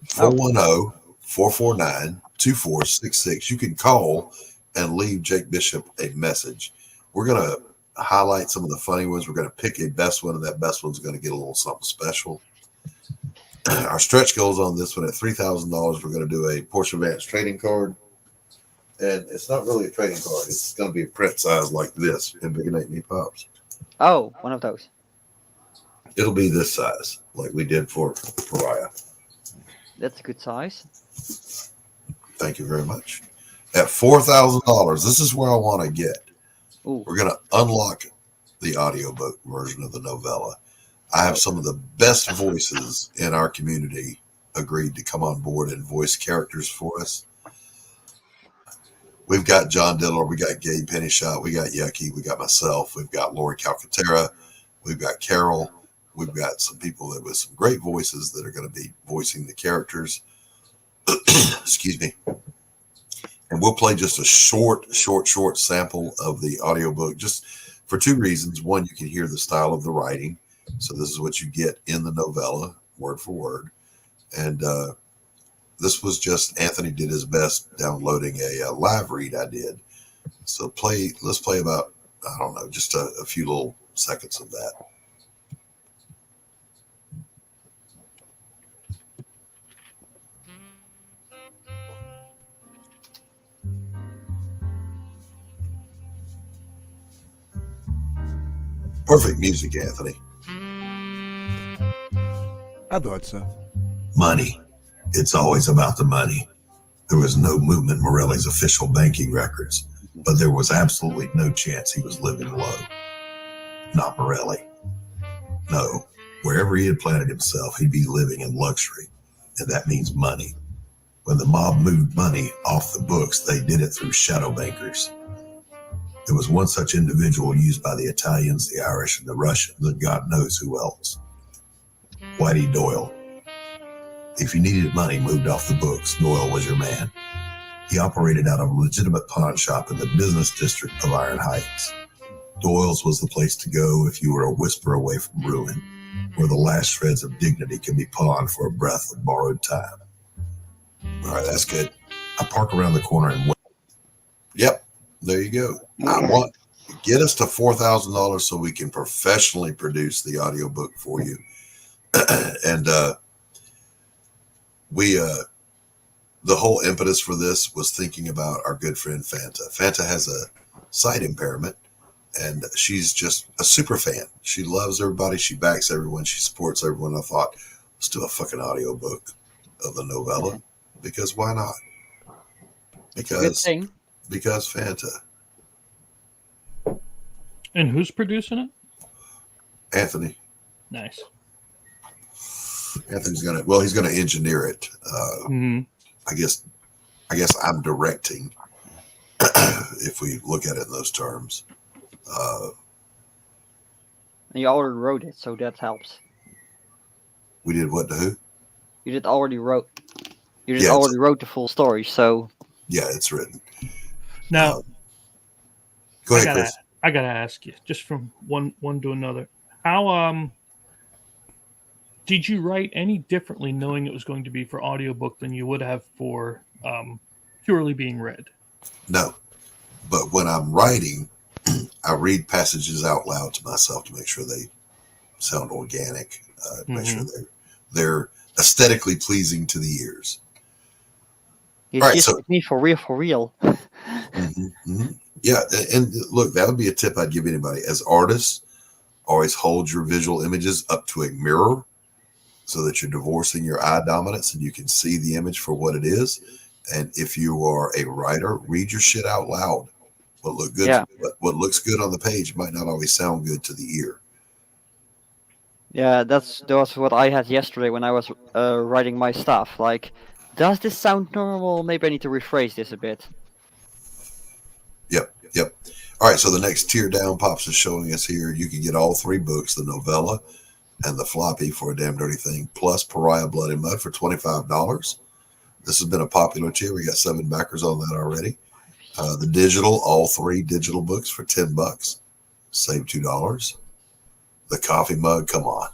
410-449-2466. You can call and leave Jake Bishop a message. We're going to highlight some of the funny ones. We're going to pick a best one, and that best one's going to get a little something special. Our stretch goals on this one at $3,000. We're going to do a Portia Vance trading card. And it's not really a trading card. It's going to be a print size like this in Big and 8 Me Pops. Oh, one of those. It'll be this size, like we did for Pariah. That's a good size. Thank you very much. At $4,000, this is where I want to get. Ooh. We're going to unlock the audiobook version of the novella. I have some of the best voices in our community agreed to come on board and voice characters for us. We've got John Diddler, we got Gabe Pennyshot, we got Yucky, we got myself, we've got Laurie Calcaterra, we've got Carol, we've got some people that with some great voices that are going to be voicing the characters. Excuse me. And we'll play just a short sample of the audiobook just for two reasons. One, you can hear the style of the writing. So this is what you get in the novella, word for word. And this was just Anthony did his best downloading a live read I did. So let's play about, I don't know, just a few little seconds of that. Perfect music, Anthony. I thought so. Money. It's always about the money. There was no movement in Morelli's official banking records, but there was absolutely no chance he was living low. Not Morelli. No, wherever he had planted himself, he'd be living in luxury, and that means money. When the mob moved money off the books, they did it through shadow bankers. There was one such individual used by the Italians, the Irish, and the Russians, and God knows who else. Whitey Doyle. If you needed money moved off the books, Doyle was your man. He operated out of a legitimate pawn shop in the business district of Iron Heights. Doyle's was the place to go if you were a whisper away from ruin, where the last shreds of dignity can be pawned for a breath of borrowed time. All right, that's good. I park around the corner and wait. Yep, there you go. I want get us to $4,000 so we can professionally produce the audiobook for you. And the whole impetus for this was thinking about our good friend Fanta. Fanta has a sight impairment, and she's just a super fan. She loves everybody. She backs everyone. She supports everyone. I thought, let's do a fucking audiobook of the novella, because why not? Because Fanta. And who's producing it? Anthony. Nice. Anthony's he's gonna engineer it. I guess I'm directing if we look at it in those terms. And you already wrote it, so that helps. We did what to who? You did already wrote. You did already wrote the full story, so. Yeah, it's written. Now, go ahead, Chris. I gotta ask you, just from one to another, how did you write any differently, knowing it was going to be for audiobook, than you would have for purely being read? No, but when I'm writing, I read passages out loud to myself to make sure they sound organic, make sure they're aesthetically pleasing to the ears. It's just like me for real. Yeah, and look, that would be a tip I'd give anybody. As artists, always hold your visual images up to a mirror so that you're divorcing your eye dominance and you can see the image for what it is. And if you are a writer, read your shit out loud. What looks good on the page might not always sound good to the ear. Yeah, that was what I had yesterday when I was writing my stuff. Like, does this sound normal? Maybe I need to rephrase this a bit. Yep. All right, so the next tier down, Pops is showing us here. You can get all three books, the novella and the floppy for a damn dirty thing, plus Pariah Blood and Mud for $25. This has been a popular tier. We got 7 backers on that already. The digital, all 3 digital books for $10. Save $2. The coffee mug, come on.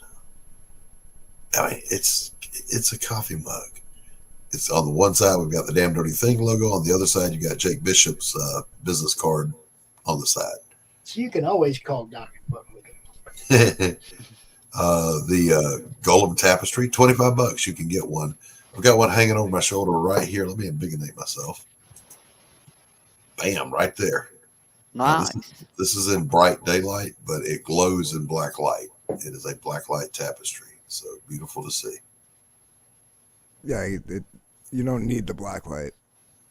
I mean, it's a coffee mug. It's on the one side, we've got the Damn Dirty Thing logo. On the other side, you got Jake Bishop's business card on the side. So you can always call Dr. Buck with it. The Golem Tapestry, $25. You can get one. I've got one hanging over my shoulder right here. Let me embiggenate myself. Bam, right there. Nice. This is in bright daylight, but it glows in black light. It is a black light tapestry. So beautiful to see. Yeah, you don't need the black light.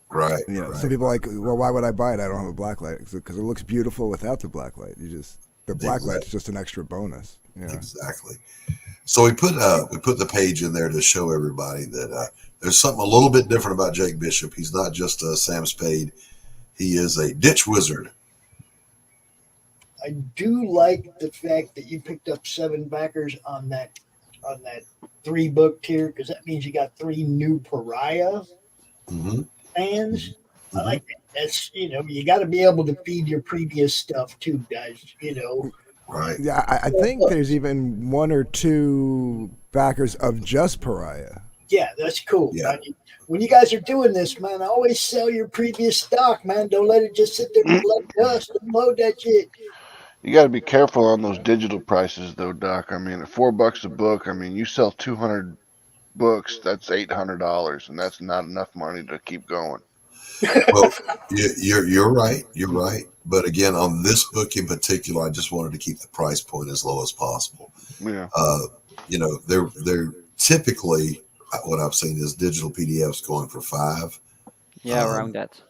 Right. Some people are like, well, why would I buy it? I don't have a black light. Because it looks beautiful without the black light. The black light's just an extra bonus. Yeah. Exactly. So we put the page in there to show everybody that there's something a little bit different about Jake Bishop. He's not just Sam Spade. He is a ditch wizard. I do like the fact that you picked up 7 backers on that 3-book tier, because that means you got 3 new Pariah fans. I like that. That's, you got to be able to feed your previous stuff too, guys. Right. Yeah, I think there's even 1 or 2 backers of just Pariah. Yeah, that's cool. Yeah. I mean, when you guys are doing this, man, always sell your previous stock, man. Don't let it just sit there and collect dust. Unload that shit. You got to be careful on those digital prices, though, Doc. I mean, at $4 a book, I mean, you sell 200 books, that's $800, and that's not enough money to keep going. Well, you're right. You're right. But again, on this book in particular, I just wanted to keep the price point as low as possible. Yeah. They're typically, what I've seen is digital PDFs going for $5. Yeah, around that.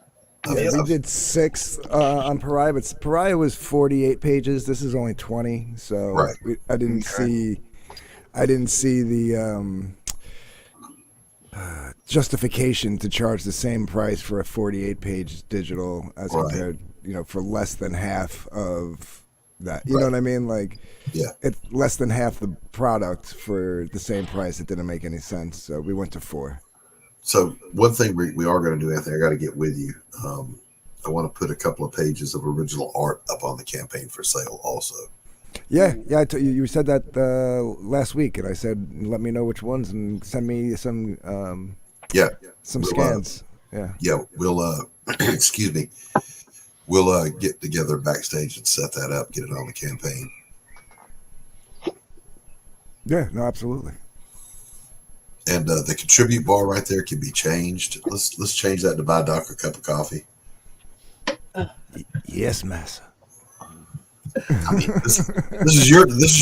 Yeah, we did 6 on Pariah, but Pariah was 48 pages. This is only 20, so I didn't see the justification to charge the same price for a 48-page digital as compared, for less than half of that. You know what I mean? Like, it's less than half the product for the same price. It didn't make any sense, so we went to 4. So one thing we are going to do, Anthony, I got to get with you. I want to put a couple of pages of original art up on the campaign for sale also. Yeah. You said that last week, and I said, let me know which ones and send me some scans. We'll excuse me. We'll get together backstage and set that up, get it on the campaign. Yeah, no, absolutely. And the contribute bar right there can be changed. Let's change that to buy Doc a cup of coffee. Yes, massa. I mean, this is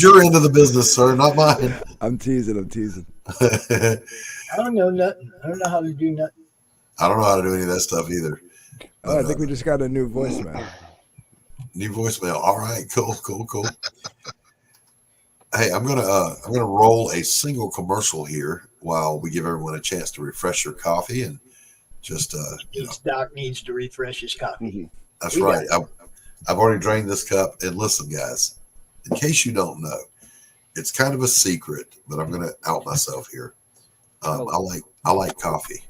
your end of the business, sir, not mine. I'm teasing. I don't know nothing. I don't know how to do nothing. I don't know how to do any of that stuff either. But, I think we just got a new voicemail. New voicemail. All right, cool. Hey, I'm gonna roll a single commercial here while we give everyone a chance to refresh their coffee and just Doc needs to refresh his coffee. That's right. I've already drained this cup. And listen, guys, in case you don't know, it's kind of a secret, but I'm gonna out myself here. I like coffee.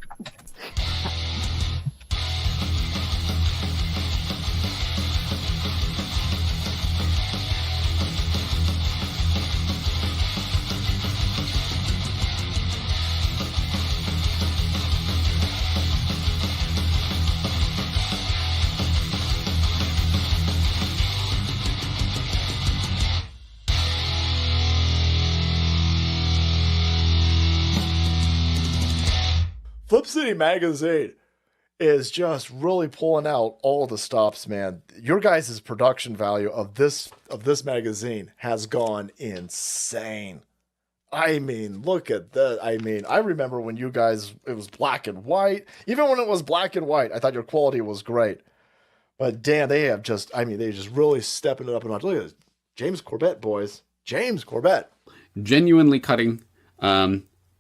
Flip City Magazine is just really pulling out all the stops, man. Your guys' production value of this magazine has gone insane. I mean, look at that. I mean, I remember when you guys, it was black and white. Even when it was black and white, I thought your quality was great. But damn, they just really stepping it up a notch. Look at this. James Corbett, boys. James Corbett. Genuinely cutting,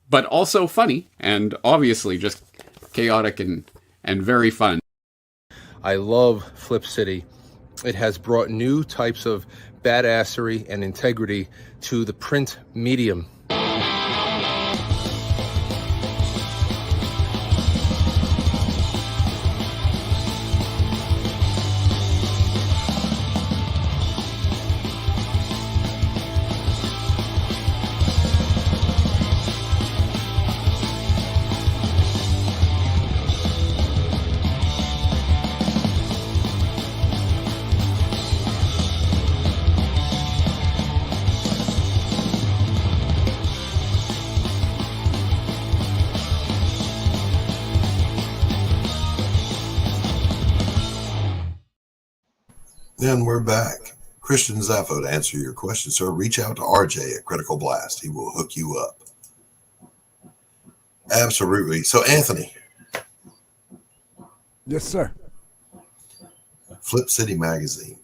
but also funny and obviously just chaotic and very fun. I love Flip City. It has brought new types of badassery and integrity to the print medium. Then we're back. Christian Zaffo to answer your question, sir. Reach out to RJ at Critical Blast. He will hook you up. Absolutely. So, Anthony. Yes, sir. Flip City Magazine.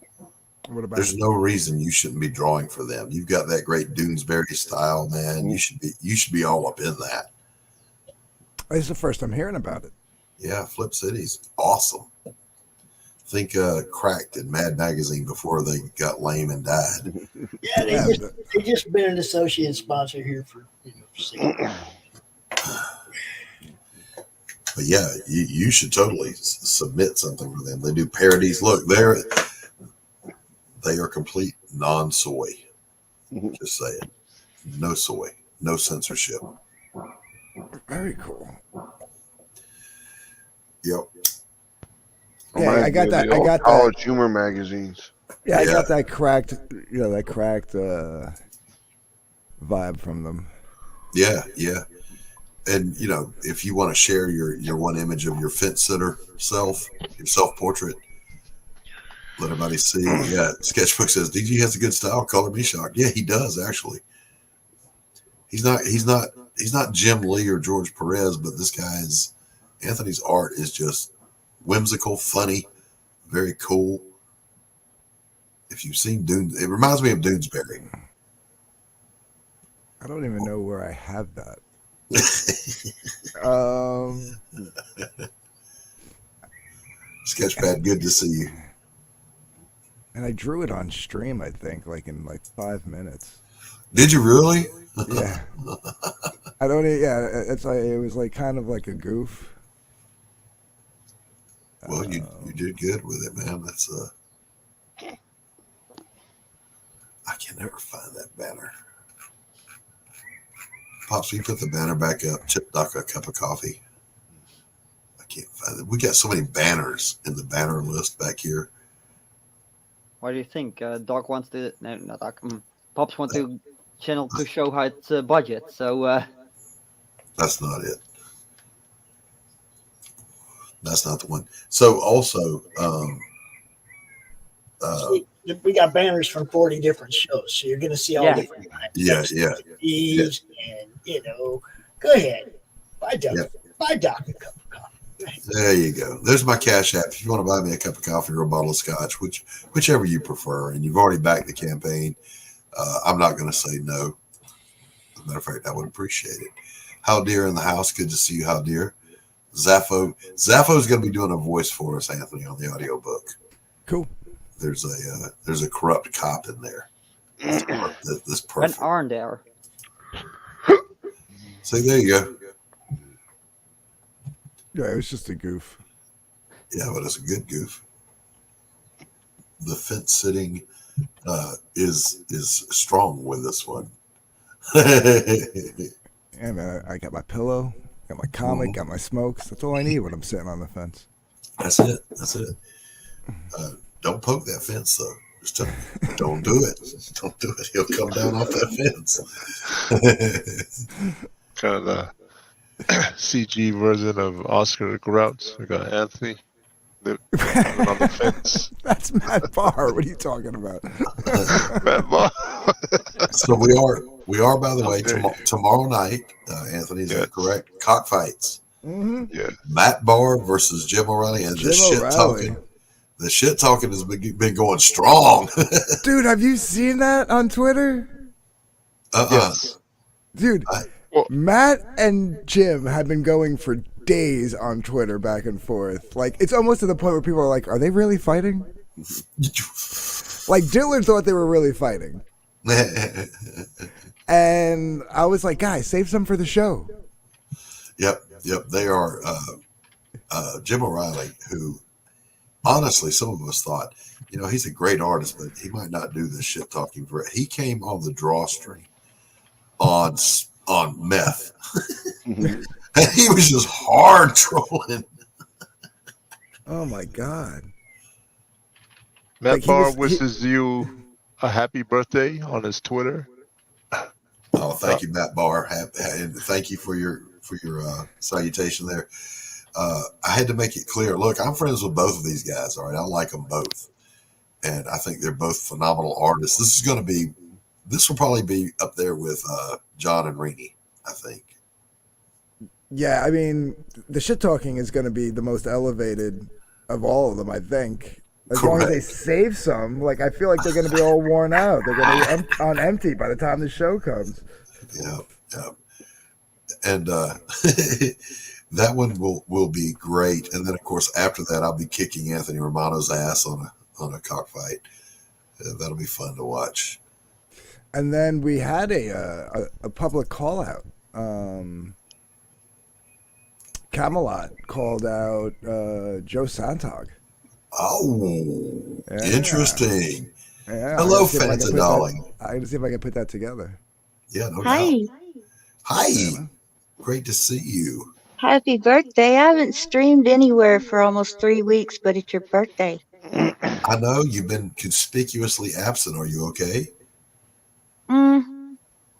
What about There's no reason you shouldn't be drawing for them. You've got that great Doonesbury style, man. You should be all up in that. It's the first I'm hearing about it. Yeah, Flip City's awesome. Think Cracked in Mad Magazine before they got lame and died. Yeah, they just been an associate sponsor here for 6 years. But yeah, you should totally submit something for them. They do parodies. Look, they are complete non-soy. Just saying, no soy, no censorship. Very cool. Yep. Yeah, I got that. I got college that. humor magazines. Yeah, I got that cracked. That cracked vibe from them. Yeah, yeah. And if you want to share your one image of your fence sitter self, your self-portrait, let everybody see. Yeah, Sketchbook says DG has a good style. Color me shocked. Yeah, he does actually. He's not Jim Lee or George Perez, but this guy's Anthony's art is just whimsical, funny, very cool. If you've seen Dune, it reminds me of Doonesbury. I don't even know where I have that. Sketchpad, good to see you. And I drew it on stream, I think, in 5 minutes. Did you really? Yeah. I don't. Yeah, it's it was kind of like a goof. Well, you did good with it, man. That's I can never find that banner. Pops, will you put the banner back up? Chip Doc a cup of coffee. I can't find it. We got so many banners in the banner list back here. What do you think? Doc wants to. No, not Doc. Pops want to channel to show how it's budget. So. That's not it. That's not the one. So also, we got banners from 40 different shows, so you're going to see all different kinds. Yeah. And go ahead, buy Doc a cup of coffee. There you go. There's my Cash App. If you want to buy me a cup of coffee or a bottle of scotch, whichever you prefer, and you've already backed the campaign, I'm not going to say no. As a matter of fact, I would appreciate it. How Dear in the house. Good to see you, How Dear. Zaffo is going to be doing a voice for us, Anthony, on the audiobook. Cool. There's a corrupt cop in there. That's perfect. When aren't there? See, there you go. Yeah, it was just a goof. Yeah, but it's a good goof. The fence sitting is strong with this one. Yeah, man, I got my pillow, got my comic, got my smokes. That's all I need when I'm sitting on the fence. That's it. Don't poke that fence, though. Just don't do it. Don't do it. He'll come down off that fence. Kind of the CG version of Oscar the Grouch. We got Anthony on the fence. That's Matt Barr. What are you talking about? Matt Barr. So we are, by the way, tomorrow night, Anthony, is that correct? Cockfights. Mm-hmm. Yeah. Matt Barr versus Jim O'Reilly, and the shit talking has been going strong. Dude, have you seen that on Twitter? Yes. Dude, Matt and Jim have been going for days on Twitter back and forth. It's almost to the point where people are like, are they really fighting? Dillard thought they were really fighting. And I was like, guys, save some for the show. Yep. They are Jim O'Reilly, who honestly, some of us thought, he's a great artist, but he might not do this shit talking for it. He came on the drawstring on meth. And he was just hard trolling. Oh my God. Matt Barr wishes you a happy birthday on his Twitter. Oh, thank you, Matt Barr. And thank you for your salutation there. I had to make it clear. Look, I'm friends with both of these guys. All right, I like them both, and I think they're both phenomenal artists. This will probably be up there with John and Rini, I think. Yeah, I mean, the shit talking is going to be the most elevated of all of them, I think. As long as they save some, I feel like they're going to be all worn out. They're going to be on empty by the time the show comes. Yeah. And That one will be great. And then, of course, after that, I'll be kicking Anthony Romano's ass on a cockfight. That'll be fun to watch. And then we had a public call out. Camelot called out Joe Santog. Oh, Yeah. interesting. Yeah, Hello, Fanta darling. I'm going to see if I can put that together. Yeah, no Hi. doubt. Hi. Great to see you. Happy birthday. I haven't streamed anywhere for almost 3 weeks, but it's your birthday. I know you've been conspicuously absent. Are you okay?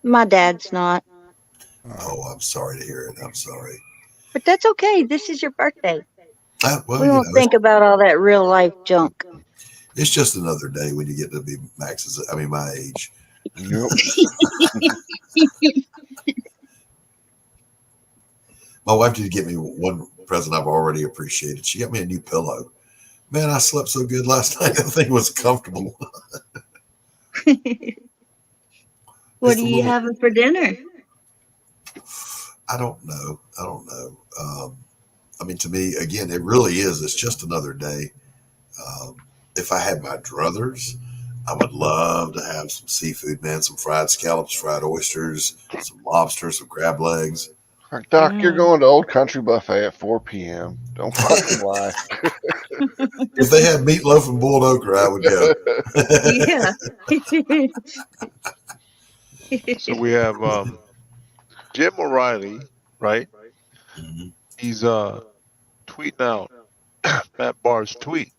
My dad's not. Oh, I'm sorry to hear it. I'm sorry. But that's okay. This is your birthday. Well, We you won't know, think about all that real life junk. it's just another day when you get to be my age. Yep. My wife did get me one present I've already appreciated. She got me a new pillow. Man, I slept so good last night. The thing was comfortable. What are you having for dinner? I don't know. I mean, to me, again, it really is. It's just another day. If I had my druthers, I would love to have some seafood, man. Some fried scallops, fried oysters, some lobster, some crab legs. Doc, you're going to Old Country Buffet at 4 p.m. Don't fucking lie. If they had meatloaf and boiled okra, I would go. Yeah. So we have Jim O'Reilly, right? Mm-hmm. He's tweeting out Matt Barr's tweet.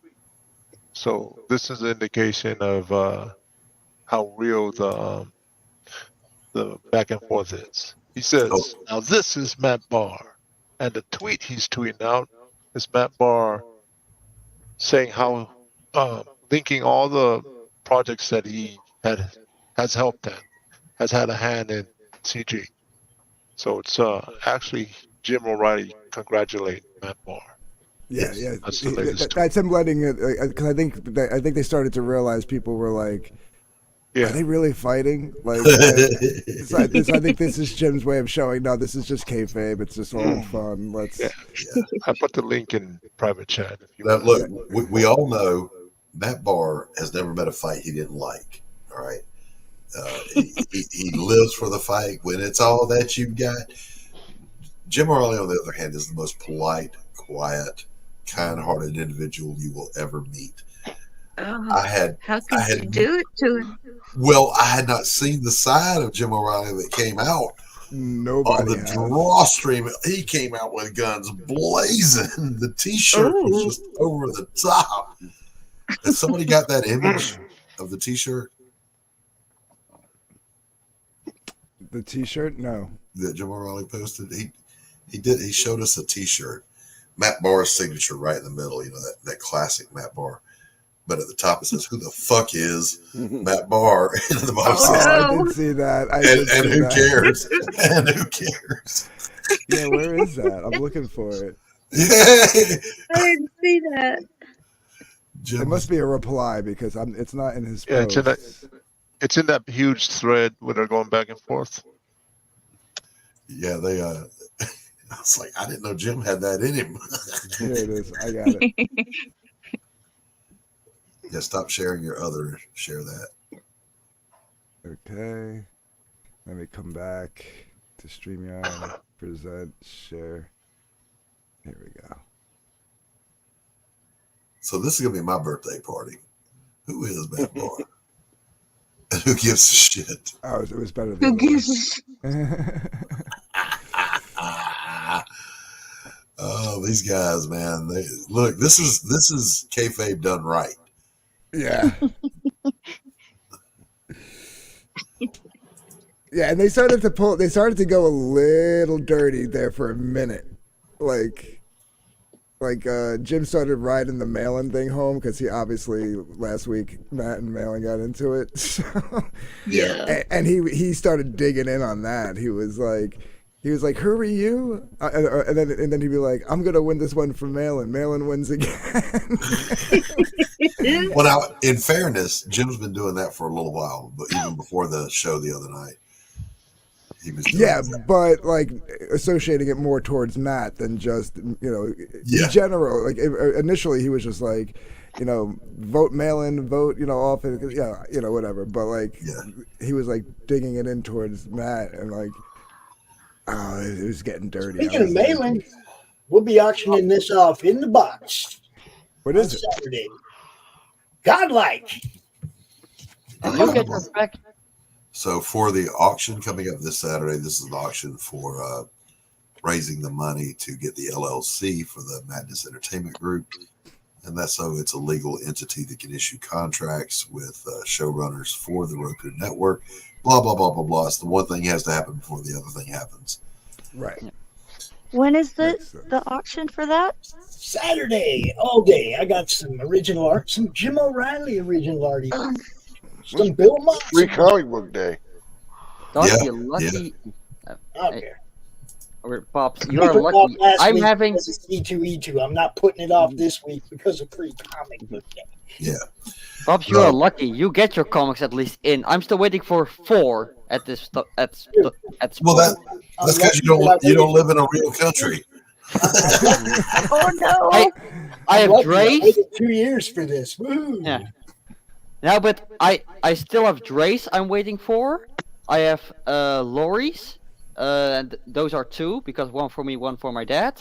So this is an indication of how real the back and forth is. He says, "Now this is Matt Barr," and the tweet he's tweeting out is Matt Barr saying how linking all the projects that he has helped at, has had a hand in CG. So it's actually Jim O'Reilly congratulating Matt Barr. Yeah, yeah. That's the latest tweet. That's him letting it, because I think they started to realize people were like, Yeah. are they really fighting? Like, so I think this is Jim's way of showing, no, this is just kayfabe. It's just all fun. Let's. Yeah. I put the link in private chat. If you Now, want. look, we all know Matt Barr has never met a fight he didn't like. All right. He lives for the fight when it's all that you've got. Jim O'Reilly, on the other hand, is the most polite, quiet, kind-hearted individual you will ever meet. How could you do it to him? Well, I had not seen the side of Jim O'Reilly that came out Nobody on the draw stream. He came out with guns blazing. The T-shirt was just over the top. Has somebody got that image of the T-shirt? The T-shirt? No. That Jim O'Reilly posted. He showed us a T-shirt. Matt Barr's signature right in the middle. You know, that classic Matt Barr. But at the top it says, "Who the fuck is Matt Barr?" And at the bottom says, I did see that. And who cares? And who cares? Yeah, where is that? I'm looking for it. I didn't see that. It must be a reply because it's not in his Yeah, post. it's in that huge thread where they're going back and forth. Yeah, they. I was like, I didn't know Jim had that in him. Here it is. I got it. Yeah, stop sharing your other. Share that. Okay. Let me come back to StreamYard. Present. Share. Here we go. So this is gonna be my birthday party. Who is Matt Barr? And who gives a shit? Oh, it was better than Who gives Oh, these guys, man. Look. This is kayfabe done right. Yeah. Yeah, and they started to go a little dirty there for a minute. Like Jim started riding the Malin thing home because he obviously last week Matt and Malin got into it. So, Yeah. and he started digging in on that. He was like, "Who are you?" And then he'd be like, "I'm gonna win this one from Malin. Malin wins again." Well, now, in fairness, Jim's been doing that for a little while, but even before the show the other night, he was doing Yeah, that. but like associating it more towards Matt than just Yeah. in general. Like initially, he was just like, vote mail in, vote off, whatever. But like he was like digging it in towards Matt, and like, oh, it was getting dirty. Speaking of mailing, we'll be auctioning this off in the box. What is it? Saturday. Godlike. You get your back. So for the auction coming up this Saturday, this is an auction for raising the money to get the LLC for the Madness Entertainment Group. And that's so it's a legal entity that can issue contracts with showrunners for the Roku network. Blah, blah, blah, blah, blah. It's the one thing has to happen before the other thing happens. Right. When is the auction for that? Saturday, all day. I got some original art, some Jim O'Reilly original art, some Bill Moss. Free comic book day. Don't you lucky? Okay. Or Pops, you are lucky. I'm having E2E2. I'm not putting it off this week because of free comic book day. Yeah. Pops, you are lucky. You get your comics at least in. I'm still waiting for 4 at this Well, that's because you don't live in a real country. Oh no! I have I Drace. waited 2 years for this. Woo. Yeah. Now, but I still have Drace. I'm waiting for. I have Laurie's. And those are 2 because one for me, one for my dad.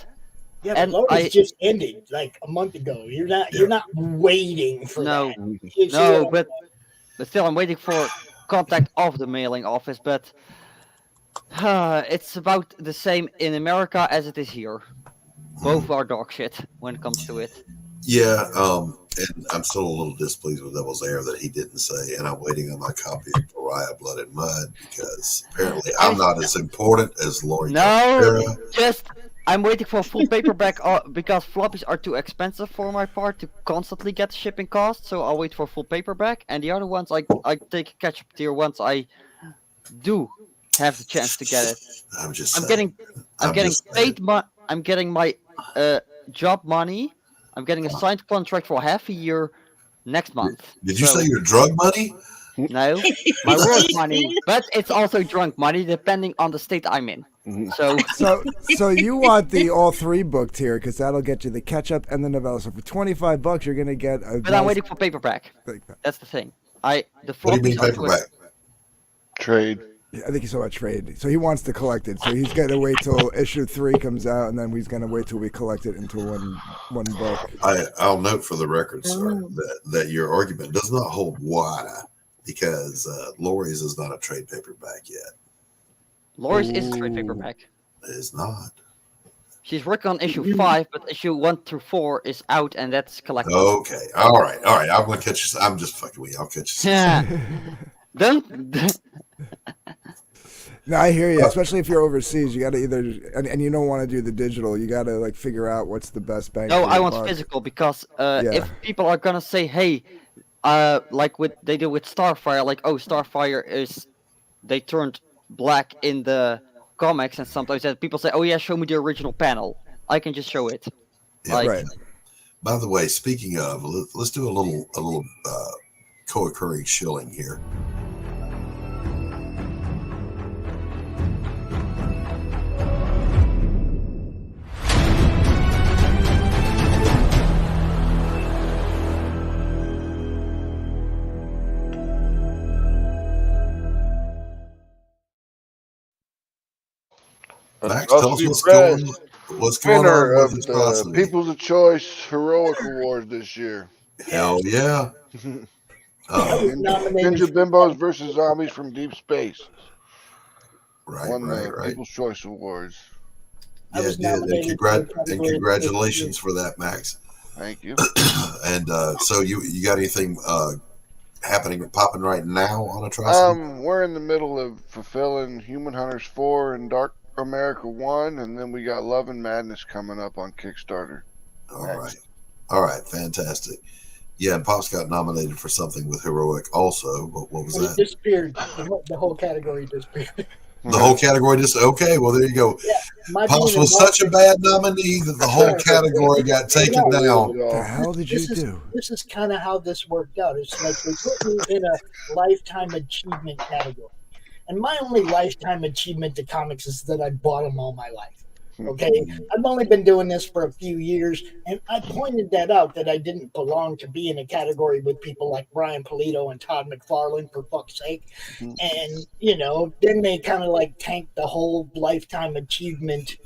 Yeah, and but Laurie's just ended like a month ago. You're not waiting for that. No, but still, I'm waiting for contact of the mailing office. But it's about the same in America as it is here. Both are dog shit when it comes to it. Yeah, and I'm still a little displeased with Devil's Air that he didn't say, and I'm waiting on my copy of Pariah Blood and Mud because apparently I'm not as important as Laurie Calcaterra. Just I'm waiting for full paperback because floppies are too expensive for my part to constantly get shipping costs, so I'll wait for full paperback. And the other ones I take catch up tier once I do have the chance to get it. I'm getting my job money. I'm getting a signed contract for half a year next month. Did you say your drug money? No, my work money, but it's also drunk money depending on the state I'm in. So you want the all 3 book tier because that'll get you the catch up and the novella. So for $25, you're gonna get a. But I'm waiting for paperback. That's the thing. What do you mean paperback? Trade. Yeah, I think he's talking about trade. So he wants to collect it. So he's gonna wait till issue 3 comes out, and then he's gonna wait till we collect it into one book. I'll note for the record, sir, that your argument does not hold water because Laurie's is not a trade paperback yet. Laurie's is a trade paperback. It is not. She's working on issue 5, but issue 1 through 4 is out, and that's collected. Okay, all right. I'm gonna catch you. I'm just fucking with you. I'll catch you. Yeah. Don't. No, I hear you. Especially if you're overseas, you got to either and you don't want to do the digital. You got to like figure out what's the best bang. No, for I your want buck. physical because if people are gonna say, "Hey," like what they do with Starfire, like, "Oh, Starfire is," they turned black in the comics, and sometimes people say, "Oh yeah, show me the original panel." I can just show it. Yeah, like, right. By the way, speaking of, let's do a little co-occurring shilling here. Max, tell us what's going winner on of with the People's of Choice Heroic Award this year. Hell yeah. Ninja Bimbos versus Zombies from Deep Space. Won the Right. People's Choice Awards. Yeah, it did. And congratulations for that, Max. Thank you. And so you got anything popping right now on Atrocity? We're in the middle of fulfilling Human Hunters 4 and Dark America 1, and then we got Love and Madness coming up on Kickstarter. All right, fantastic. Yeah, and Pops got nominated for something with Heroic also, but what was It that? disappeared. The whole category disappeared. The whole category just okay. Well, there you go. Yeah, Pops was such a bad nominee that the whole category got taken down. What the hell did you do? This is kind of how this worked out. It's like they put me in a lifetime achievement category, And my only lifetime achievement to comics is that I bought them all my life. Okay, I've only been doing this for a few years, and I pointed that out, that I didn't belong to be in a category with people like Brian Polito and Todd McFarlane, for fuck's sake. And then they kind of like tanked the whole lifetime achievement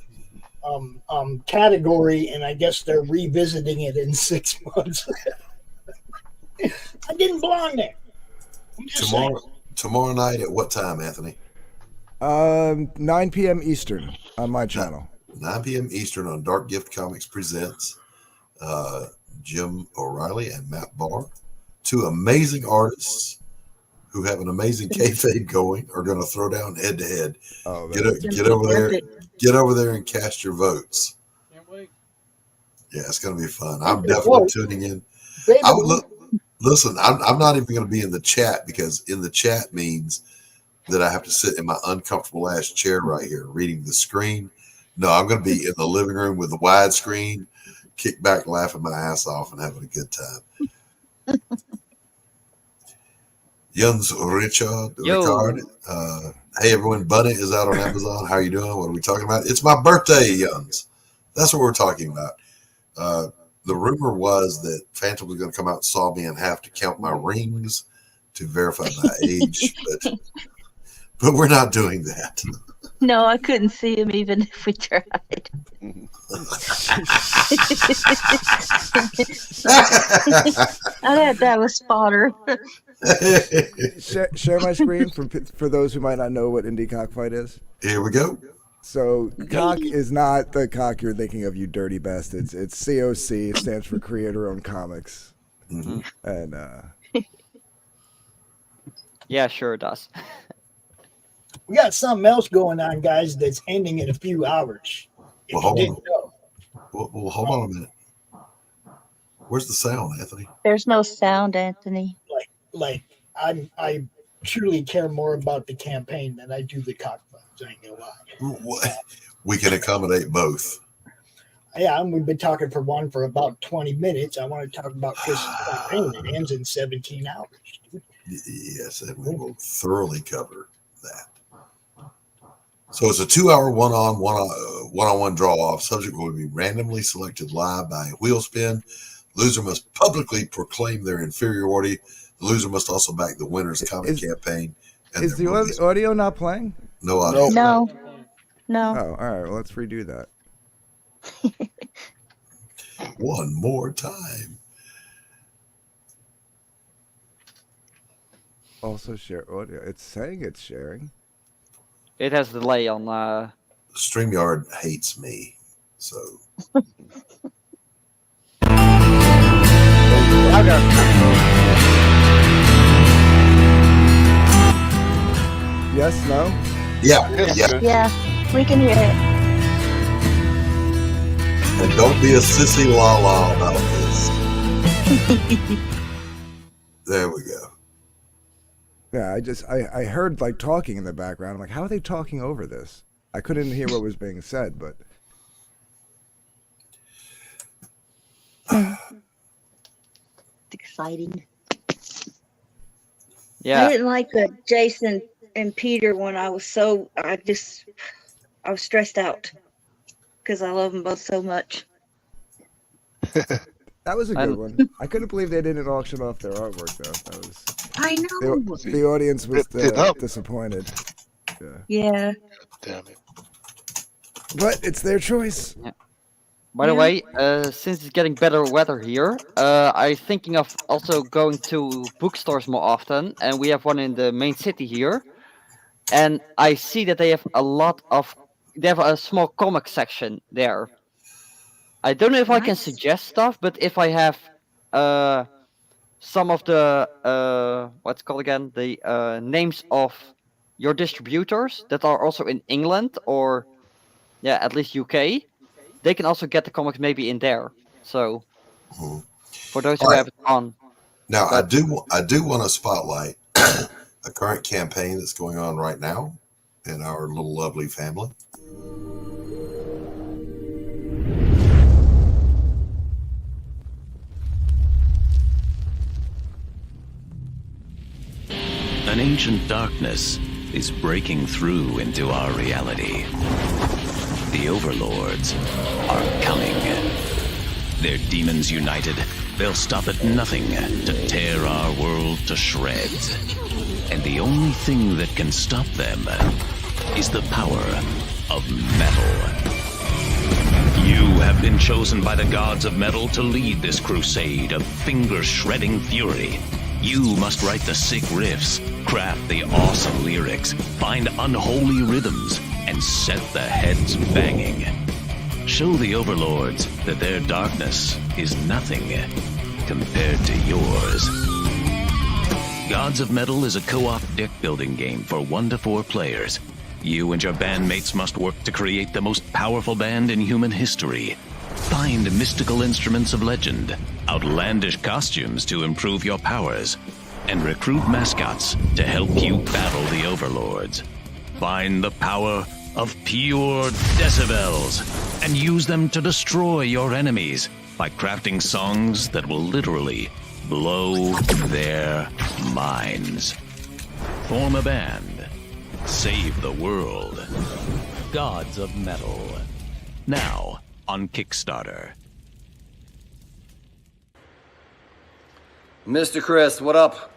category, and I guess they're revisiting it in 6 months. I didn't belong there. Tomorrow night at what time, Anthony? 9 p.m. Eastern on my channel. 9 p.m. Eastern on Dark Gift Comics presents Jim O'Reilly and Matt Barr, two amazing artists who have an amazing kayfabe going, are going to throw down head to head. Get over there and cast your votes. Can't wait. Yeah, it's going to be fun. I'm definitely tuning in. Listen, I'm not even going to be in the chat, because in the chat means that I have to sit in my uncomfortable ass chair right here reading the screen. No, I'm going to be in the living room with the widescreen, kick back, laughing my ass off, and having a good time. Jens Ricard. Hey, everyone. Bunny is out on Amazon. How are you doing? What are we talking about? It's my birthday, Jens. That's what we're talking about. The rumor was that Phantom was going to come out and saw me and have to count my rings to verify my age, but we're not doing that. No, I couldn't see him even if we tried. I had to have a spotter. Share my screen for those who might not know what Indie Cockfight is. Here we go. So cock is not the cock you're thinking of, you dirty bastards. It's COC. It stands for Creator Owned Comics. Mm-hmm. And yeah, sure it does. We got something else going on, guys, that's ending in a few hours. Well, hold on a minute. Where's the sound, Anthony? There's no sound, Anthony. I truly care more about the campaign than I do the cockfights. I ain't gonna lie. We can accommodate both. Yeah, and we've been talking for about 20 minutes. I want to talk about Chris's campaign. It ends in 17 hours. Dude. Yes, and we will thoroughly cover that. So it's a 2-hour one-on-one draw-off. Subject will be randomly selected live by a wheel spin. Loser must publicly proclaim their inferiority. The loser must also back the winner's comic campaign. Is the audio not playing? No audio. No. Oh, all right. Well, let's redo that. One more time. Also share audio. It's saying it's sharing. It has delay on. StreamYard hates me, so. Yes, no? Yeah. Yeah, we can hear it. And don't be a sissy la-la about this. There we go. Yeah, I heard like talking in the background. I'm like, how are they talking over this? I couldn't hear what was being said, but It's exciting. Yeah. I didn't like the Jason and Peter one. I was stressed out because I love them both so much. that was a good one. I couldn't believe they didn't auction off their artwork though. That was. I know. The audience was disappointed. Yeah. Damn it. But it's their choice. Yeah. By the way, since it's getting better weather here, I'm thinking of also going to bookstores more often, and we have one in the main city here. And I see that they have they have a small comic section there. I don't know if I can suggest stuff, but if I have some of the what's it called again, the names of your distributors that are also in England or at least UK, they can also get the comics maybe in there. So for those who have it on. Now I do want to spotlight a current campaign that's going on right now in our little lovely family. An ancient darkness is breaking through into our reality. The overlords are coming. Their demons united, they'll stop at nothing to tear our world to shreds. And the only thing that can stop them is the power of metal. You have been chosen by the gods of metal to lead this crusade of finger-shredding fury. You must write the sick riffs, craft the awesome lyrics, find unholy rhythms, and set the heads banging. Show the overlords that their darkness is nothing compared to yours. Gods of Metal is a co-op deck-building game for 1 to 4 players. You and your bandmates must work to create the most powerful band in human history. Find mystical instruments of legend, outlandish costumes to improve your powers, and recruit mascots to help you battle the overlords. Find the power of pure decibels and use them to destroy your enemies by crafting songs that will literally blow their minds. Form a band. Save the world. Gods of Metal. Now on Kickstarter. Mr. Chris, what up?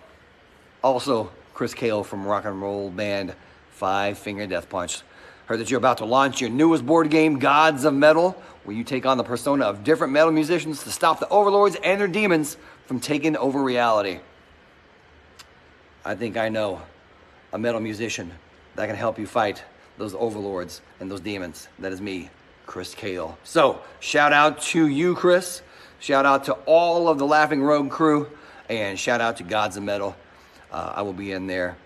Also, Christgau from rock and roll band Five Finger Death Punch. Heard that you're about to launch your newest board game, Gods of Metal, where you take on the persona of different metal musicians to stop the overlords and their demons from taking over reality. I think I know a metal musician that can help you fight those overlords and those demons. That is me, Christgau. So, shout out to you, Chris. Shout out to all of the Laughing Rogue crew. And shout out to Gods of Metal. I will be in there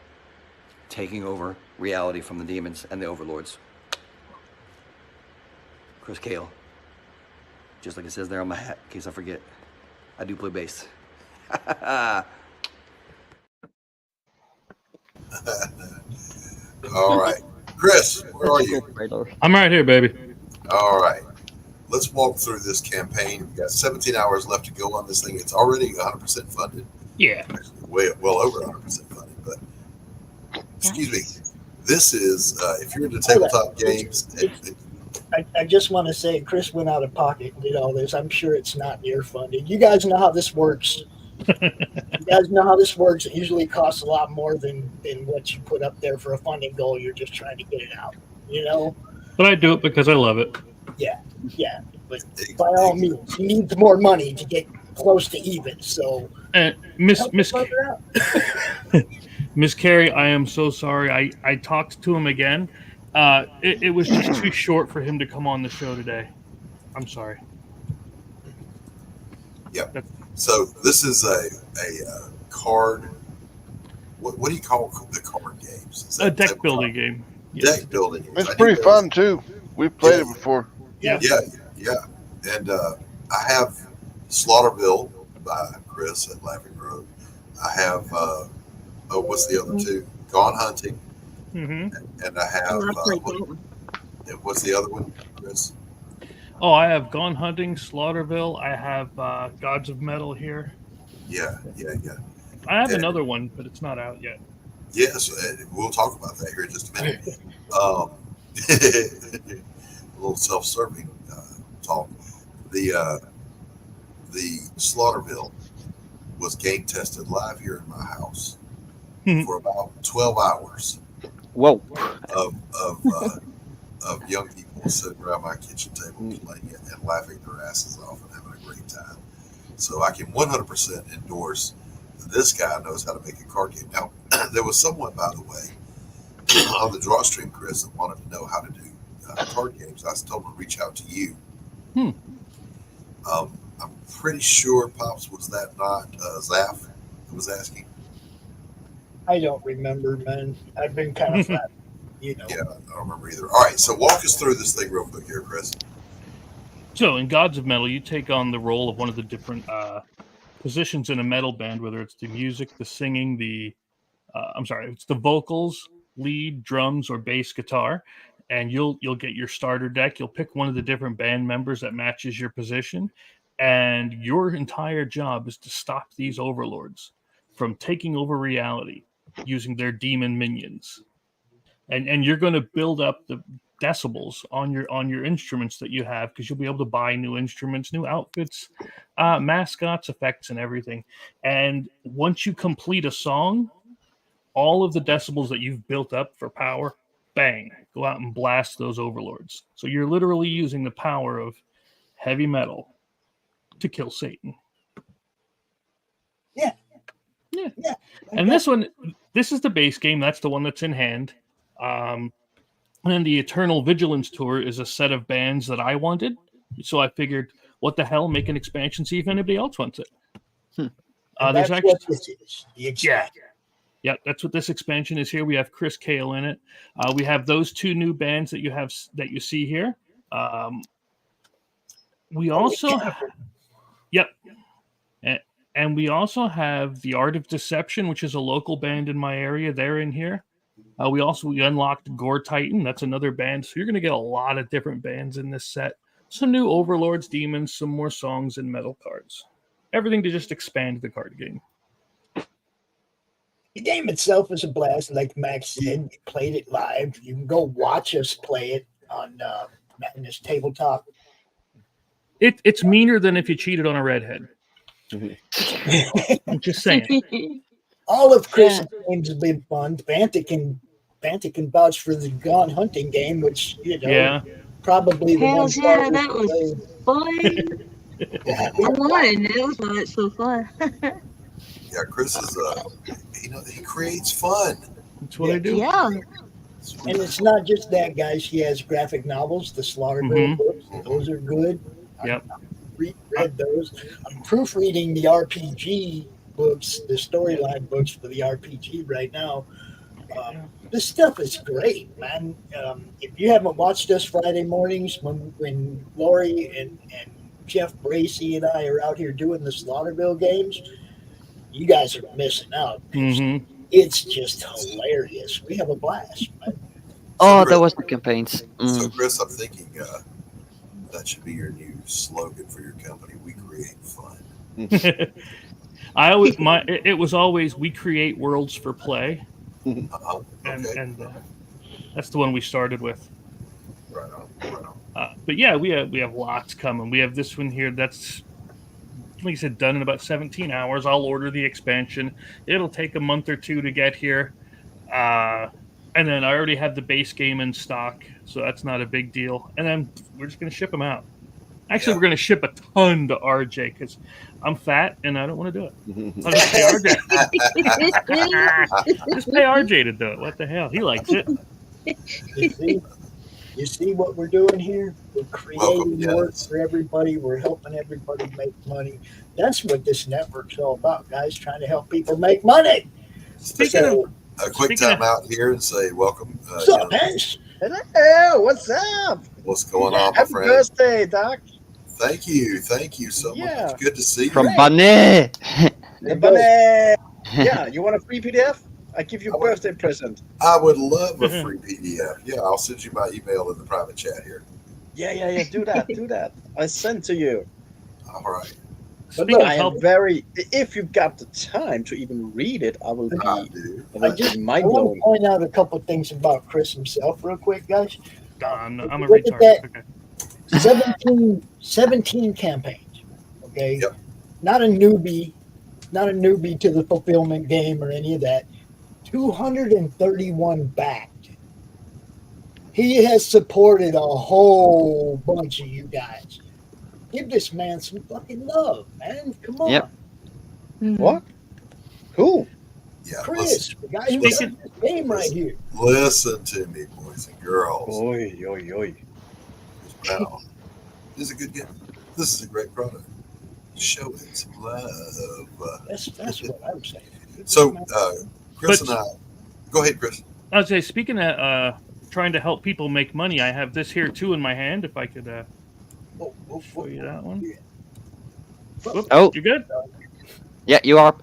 taking over reality from the demons and the overlords. Christgau. Just like it says there on my hat, in case I forget. I do play bass. All right. Chris, where are you? I'm right here, baby. All right. Let's walk through this campaign. We've got 17 hours left to go on this thing. It's already 100% funded. Yeah. Actually, well over 100% funded. But, excuse me. This is, if you're into tabletop games, I just want to say, Chris went out of pocket and did all this. I'm sure it's not near funded. You guys know how this works. You guys know how this works. It usually costs a lot more than what you put up there for a funding goal. You're just trying to get it out, you know? But I do it because I love it. Yeah. But by all means, you need more money to get close to even. So, Miss Carey, I am so sorry. I talked to him again. It was just too short for him to come on the show today. I'm sorry. Yep. So this is a card. What do you call the card games? A deck building game. Deck building. It's pretty fun too. We've played it before. Yeah. And I have Slaughterville by Chris at Laughing Rogue. I have what's the other two? Gone Hunting. Mm-hmm. And I have and what's the other one, Chris? Oh, I have Gone Hunting, Slaughterville. I have Gods of Metal here. Yeah. I have another one, but it's not out yet. Yes, we'll talk about that here in just a minute. A little self-serving talk. The Slaughterville was game tested live here in my house for about 12 hours. Whoa! Of young people sitting around my kitchen table playing it and laughing their asses off and having a great time. So I can 100% endorse this guy knows how to make a card game. Now, there was someone, by the way, on the draw stream, Chris, that wanted to know how to do card games. I told him to reach out to you. I'm pretty sure, Pops, was that not Zaf that was asking? I don't remember, man. I've been kind of flat, you know. Yeah, I don't remember either. All right, so walk us through this thing real quick here, Chris. So in Gods of Metal, you take on the role of one of the different positions in a metal band, whether it's the music, the singing, it's the vocals, lead, drums, or bass guitar. And you'll get your starter deck. You'll pick one of the different band members that matches your position. And your entire job is to stop these overlords from taking over reality using their demon minions. and you're going to build up the decibels on your instruments that you have, because you'll be able to buy new instruments, new outfits, mascots, effects, and everything. And once you complete a song, all of the decibels that you've built up for power, bang, go out and blast those overlords. So you're literally using the power of heavy metal to kill Satan. Yeah. And this is the base game. That's the one that's in hand. And then the Eternal Vigilance Tour is a set of bands that I wanted. So I figured, what the hell, make an expansion, see if anybody else wants it. There's That's actually, what this is. The expansion. Yeah, that's what this expansion is here. We have Christgau in it. We have those two new bands that you see here. We also, and we also have the Art of Deception, which is a local band in my area. They're in here. We unlocked Gore Titan. That's another band. So you're going to get a lot of different bands in this set. Some new overlords, demons, some more songs, and metal cards. Everything to just expand the card game. The game itself is a blast. Like Max said, we played it live. You can go watch us play it on Madness Tabletop. It's meaner than if you cheated on a redhead. I'm just saying. All of Chris's games have been fun. Banta can vouch for the Gone Hunting game, which, probably the Hells one. yeah, that was fun. I won. That was so fun. Yeah, Chris is he creates fun. That's what I do. Yeah. And it's not just that, guys. She has graphic novels, the Slaughterville books. Those are good. Yep. Read those. I'm proofreading the RPG books, the storyline books for the RPG right now. This stuff is great, man. If you haven't watched us Friday mornings when Laurie and Jeff Bracey and I are out here doing the Slaughterville games, you guys are missing out. It's just hilarious. We have a blast, man. Oh, that was the campaigns. So, Chris, I'm thinking that should be your new slogan for your company. We create fun. It was always, we create worlds for play, and that's the one we started with. Right on. But yeah, we have lots coming. We have this one here that's, like I said, done in about 17 hours. I'll order the expansion. It'll take a month or two to get here. And then I already have the base game in stock, so that's not a big deal. And then we're just going to ship them out. Actually, we're going to ship a ton to RJ because I'm fat and I don't want to do it. I'll just pay RJ. Just pay RJ to do it. What the hell? He likes it. You see what we're doing here? We're creating work for everybody. We're helping everybody make money. That's what this network's all about, guys, trying to help people make money. A quick time out here and say welcome. What's up, Bench? Hello, what's up? What's going on, my Happy friend? birthday, Doc. Thank you so much. Good to see you. From Bunny. Yeah, you want a free PDF? I give you a birthday present. I would love a free PDF. Yeah, I'll send you my email in the private chat here. Yeah. Do that. I sent to you. All right. But look, I am very. If you got the time to even read it, I will be. I want to point out a couple of things about Chris himself, real quick, guys. I'm a Look at retard. that. 17 campaigns. Okay. Yep. Not a newbie to the fulfillment game or any of that. 231 backed. He has supported a whole bunch of you guys. Give this man some fucking love, man. Come on. Yep. What? Who? Yeah, Chris, the guy who runs this game right here. Listen to me, boys and girls. Oi. Wow. This is a good game. This is a great product. Show it some love. That's what I'm saying. So, Chris and I, go ahead, Chris. I would say, speaking of trying to help people make money, I have this here too in my hand. If I could show you that one. Whoop, Oh, you good? Yeah, you are.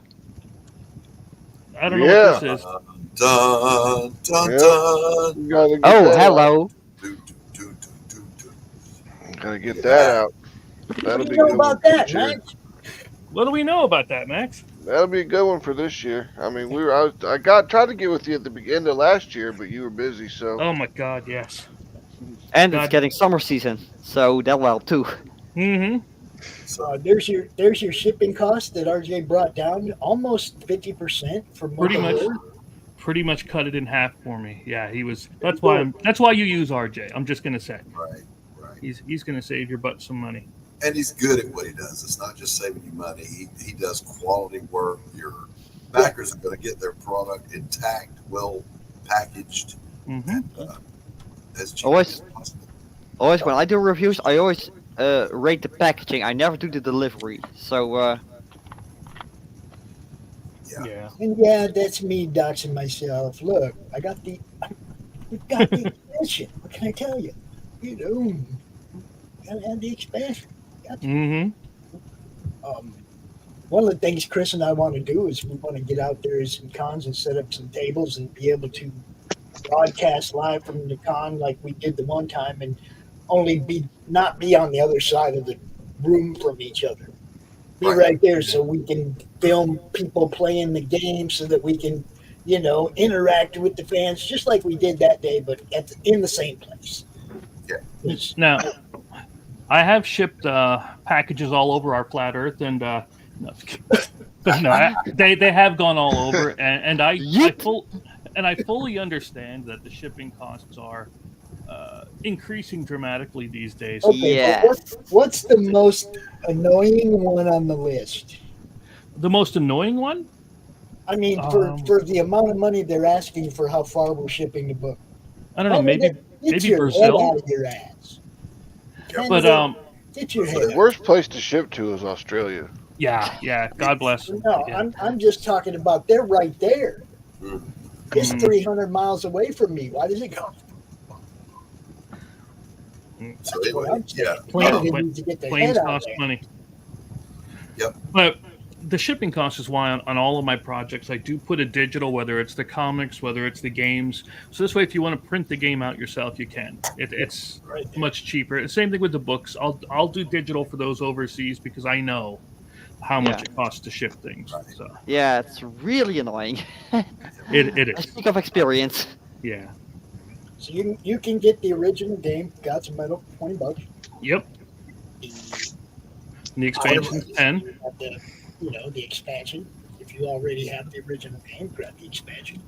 I don't know what this is. Dun, dun, Yep. dun. You gotta get Oh, that hello. out. Gotta get that out. What That'll do be you know good about in the that, future. Max? What do we know about that, Max? That'll be a good one for this year. I mean, I tried to get with you at the beginning of last year, but you were busy. So. Oh my God, yes. And it's getting summer season, so that'll help too. Mm-hmm. There's your shipping cost that RJ brought down almost 50% for pretty much cut it in half for me. Yeah, he was. That's why you use RJ. I'm just gonna say. Right. He's gonna save your butt some money. And he's good at what he does. It's not just saving you money. He does quality work. Your backers are going to get their product intact, well packaged, and as cheap as possible. Always when I do reviews, I always rate the packaging. I never do the delivery. So. Yeah. And yeah, that's me doxing myself. Look, we've got the expansion. What can I tell you? You know, gotta have the expansion. One of the things Chris and I want to do is we want to get out there at some cons and set up some tables and be able to broadcast live from the con like we did the one time, and not be on the other side of the room from each other. Be right there so we can film people playing the game so that we can, interact with the fans just like we did that day, but in the same place. Yeah. Now, I have shipped packages all over our flat Earth, and they have gone all over, and I fully understand that the shipping costs are increasing dramatically these days. Okay, what's the most annoying one on the list? The most annoying one? I mean, for the amount of money they're asking for how far we're shipping the book. I don't know, maybe your Brazil. head out of your ass. But get your head The worst place to ship to is Australia. Yeah. God bless. No, Yeah. I'm just talking about they're right there. It's 300 miles away from me. Why does it go? So anyway, Planes cost money. Yep. But the shipping cost is why on all of my projects I do put a digital, whether it's the comics, whether it's the games. So this way, if you want to print the game out yourself, you can. It's much cheaper. Same thing with the books. I'll do digital for those overseas because I know how much it costs to ship things. So. Yeah, it's really annoying. It is. I speak of experience. Yeah. So you can get the original game, Gods of Metal, $20. Yep. And the expansion's 10. The expansion. If you already have the original game, grab the expansion.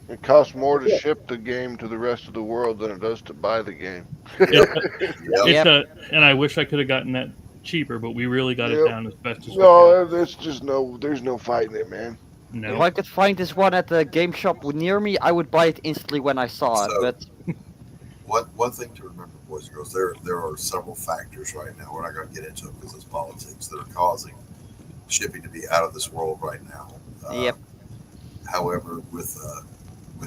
It costs more to ship the game to the rest of the world than it does to buy the game. And I wish I could have gotten that cheaper, but we really got it down as best as we could. There's no fighting it, man. No. If I could find this one at the game shop near me, I would buy it instantly when I saw it. But one thing to remember, boys and girls, there are several factors right now. We're not going to get into it because it's politics that are causing shipping to be out of this world right now. Yep. However, with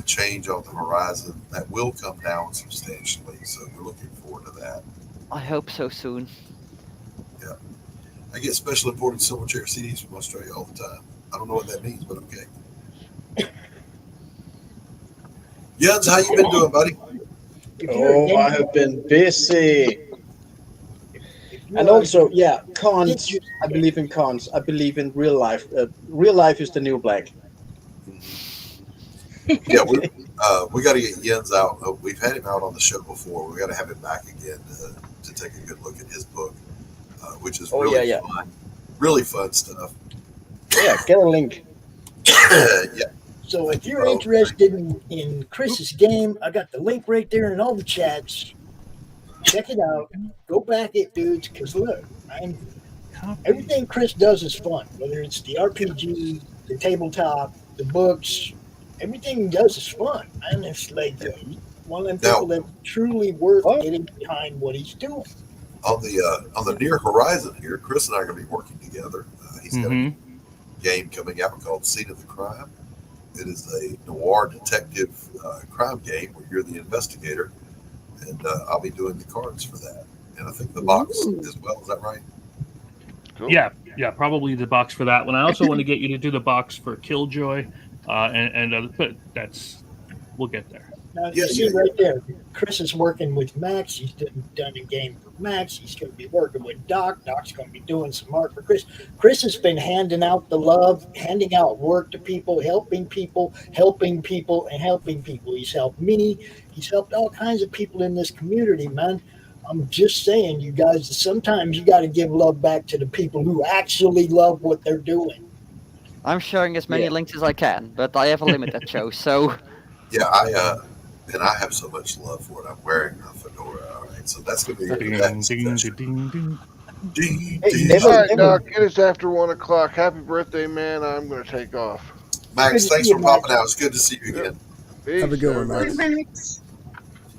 change on the horizon, that will come down substantially. So we're looking forward to that. I hope so soon. Yeah, I get special imported silver chair CDs from Australia all the time. I don't know what that means, but okay. Jens, how you been doing, buddy? Oh, I have been busy. And also, cons. I believe in cons. I believe in real life. Real life is the new black. Yeah, we got to get Jens out. We've had him out on the show before. We got to have him back again to take a good look at his book, which is really fun. Really fun stuff. Yeah, get a link. Yeah. So if you're interested in Chris's game, I got the link right there in all the chats. Check it out. Go back it, dudes, because look, everything Chris does is fun. Whether it's the RPG, the tabletop, the books, everything he does is fun. And it's like one of them people that's truly worth getting behind what he's doing. On the near horizon here, Chris and I are going to be working together. He's got a game coming out called Scene of the Crime. It is a noir detective crime game where you're the investigator, and I'll be doing the cards for that. And I think the box as well. Is that right? Cool. Yeah, probably the box for that one. I also want to get you to do the box for Killjoy, but we'll get there. Now, you see right there, Chris is working with Max. He's done a game for Max. He's going to be working with Doc. Doc's going to be doing some art for Chris. Chris has been handing out the love, handing out work to people, helping people, and helping people. He's helped me. He's helped all kinds of people in this community, man. I'm just saying, you guys, sometimes you got to give love back to the people who actually love what they're doing. I'm sharing as many links as I can, but I have a limited show, so... Yeah, I have so much love for it. I'm wearing a fedora. All right, so that's gonna be Hey, All right, Doc, it is after 1 o'clock. Happy birthday, man. I'm gonna take off. Max, thanks for popping out. It's good to see you again. Have a good one, Max.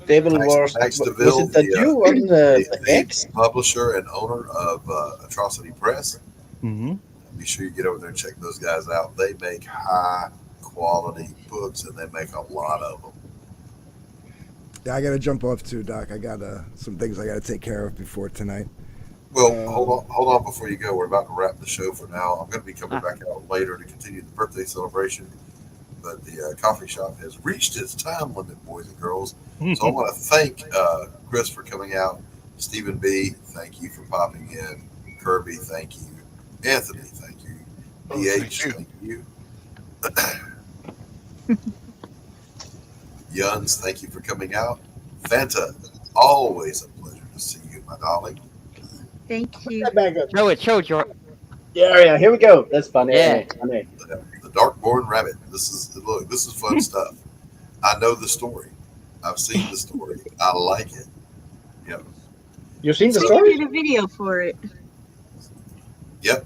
Devil Max was DeVille, it that you on the X? publisher and owner of Atrocity Press. Mm-hmm. Be sure you get over there and check those guys out. They make high quality books, and they make a lot of them. Yeah, I gotta jump off too, Doc. I got some things I gotta take care of before tonight. Well, hold on before you go. We're about to wrap the show for now. I'm going to be coming back out later to continue the birthday celebration, but the coffee shop has reached its time limit, boys and girls. So I want to thank Chris for coming out. Stephen B., thank you for popping in. Kirby, thank you. Anthony, thank you. DH, thank you. Yuns, thank you for coming out. Fanta, always a pleasure to see you, my darling. Thank you. No, it showed your... Yeah, here we go. That's funny. Yeah. Funny. The Darkborn Rabbit. This is fun stuff. I know the story. I've seen the story. I like it. Yep. You've seen the We story? did a video for it. Yep.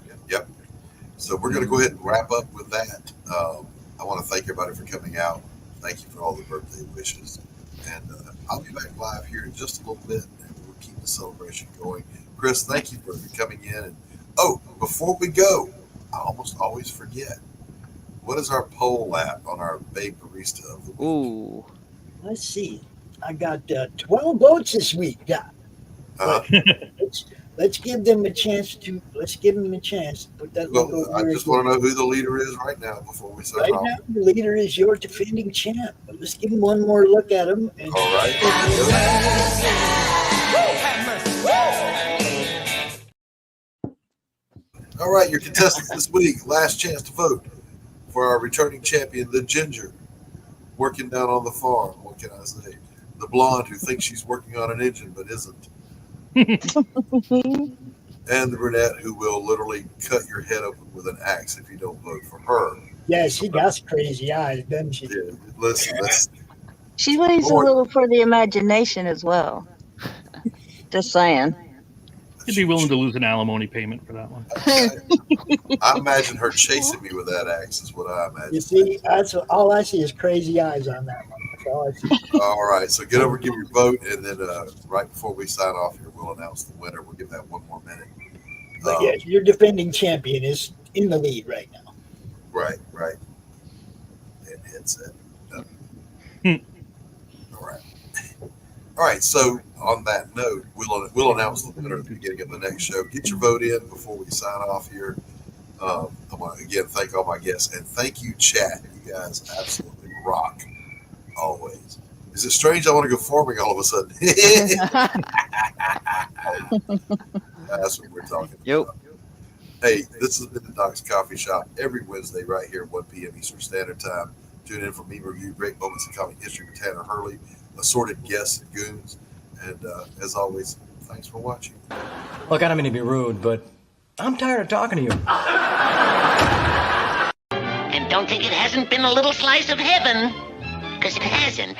So we're going to go ahead and wrap up with that. I want to thank everybody for coming out. Thank you for all the birthday wishes. And I'll be back live here in just a little bit, and we'll keep the celebration going. Chris, thank you for coming in. And before we go, I almost always forget. What is our poll at on our Babe Barista of the week? Ooh. Let's see. I got 12 votes this week. Let's give them a chance to. Let's give them a chance. Put that. Well, I just want to know who the leader is right now before we sign Right off. now, the leader is your defending champ. But let's give him one more look at him. And all right. All right, your contestants this week. Last chance to vote for our returning champion, the Ginger, working down on the farm. What can I say? The blonde who thinks she's working on an engine but isn't. And the brunette who will literally cut your head open with an axe if you don't vote for her. yeah, she got crazy eyes, doesn't she? Yeah, listen, She leaves a little for the imagination as well. Just saying. You'd be willing to lose an alimony payment for that one. I imagine her chasing me with that axe is what I imagine. You see, that's all I see is crazy eyes on that one. That's all I see. All right, so get over, give your vote, and then right before we sign off here, we'll announce the winner. We'll give that one more minute. But yeah, your defending champion is in the lead right now. Right. And headset. All right. So on that note, we'll announce the winner at the beginning of the next show. Get your vote in before we sign off here. I want to again thank all my guests and thank you, chat. You guys absolutely rock always. Is it strange I want to go farming all of a sudden? That's what we're talking about. Hey, this has been the Doc's Coffee Shop every Wednesday right here at 1 p.m. Eastern Standard Time. Tune in for me review great moments in comic history with Tanner Hurley, assorted guests and goons. And as always, thanks for watching. Look, I don't mean to be rude, but I'm tired of talking to you. And don't think it hasn't been a little slice of heaven, because it hasn't.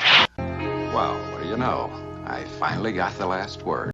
Well, what do you know? I finally got the last word.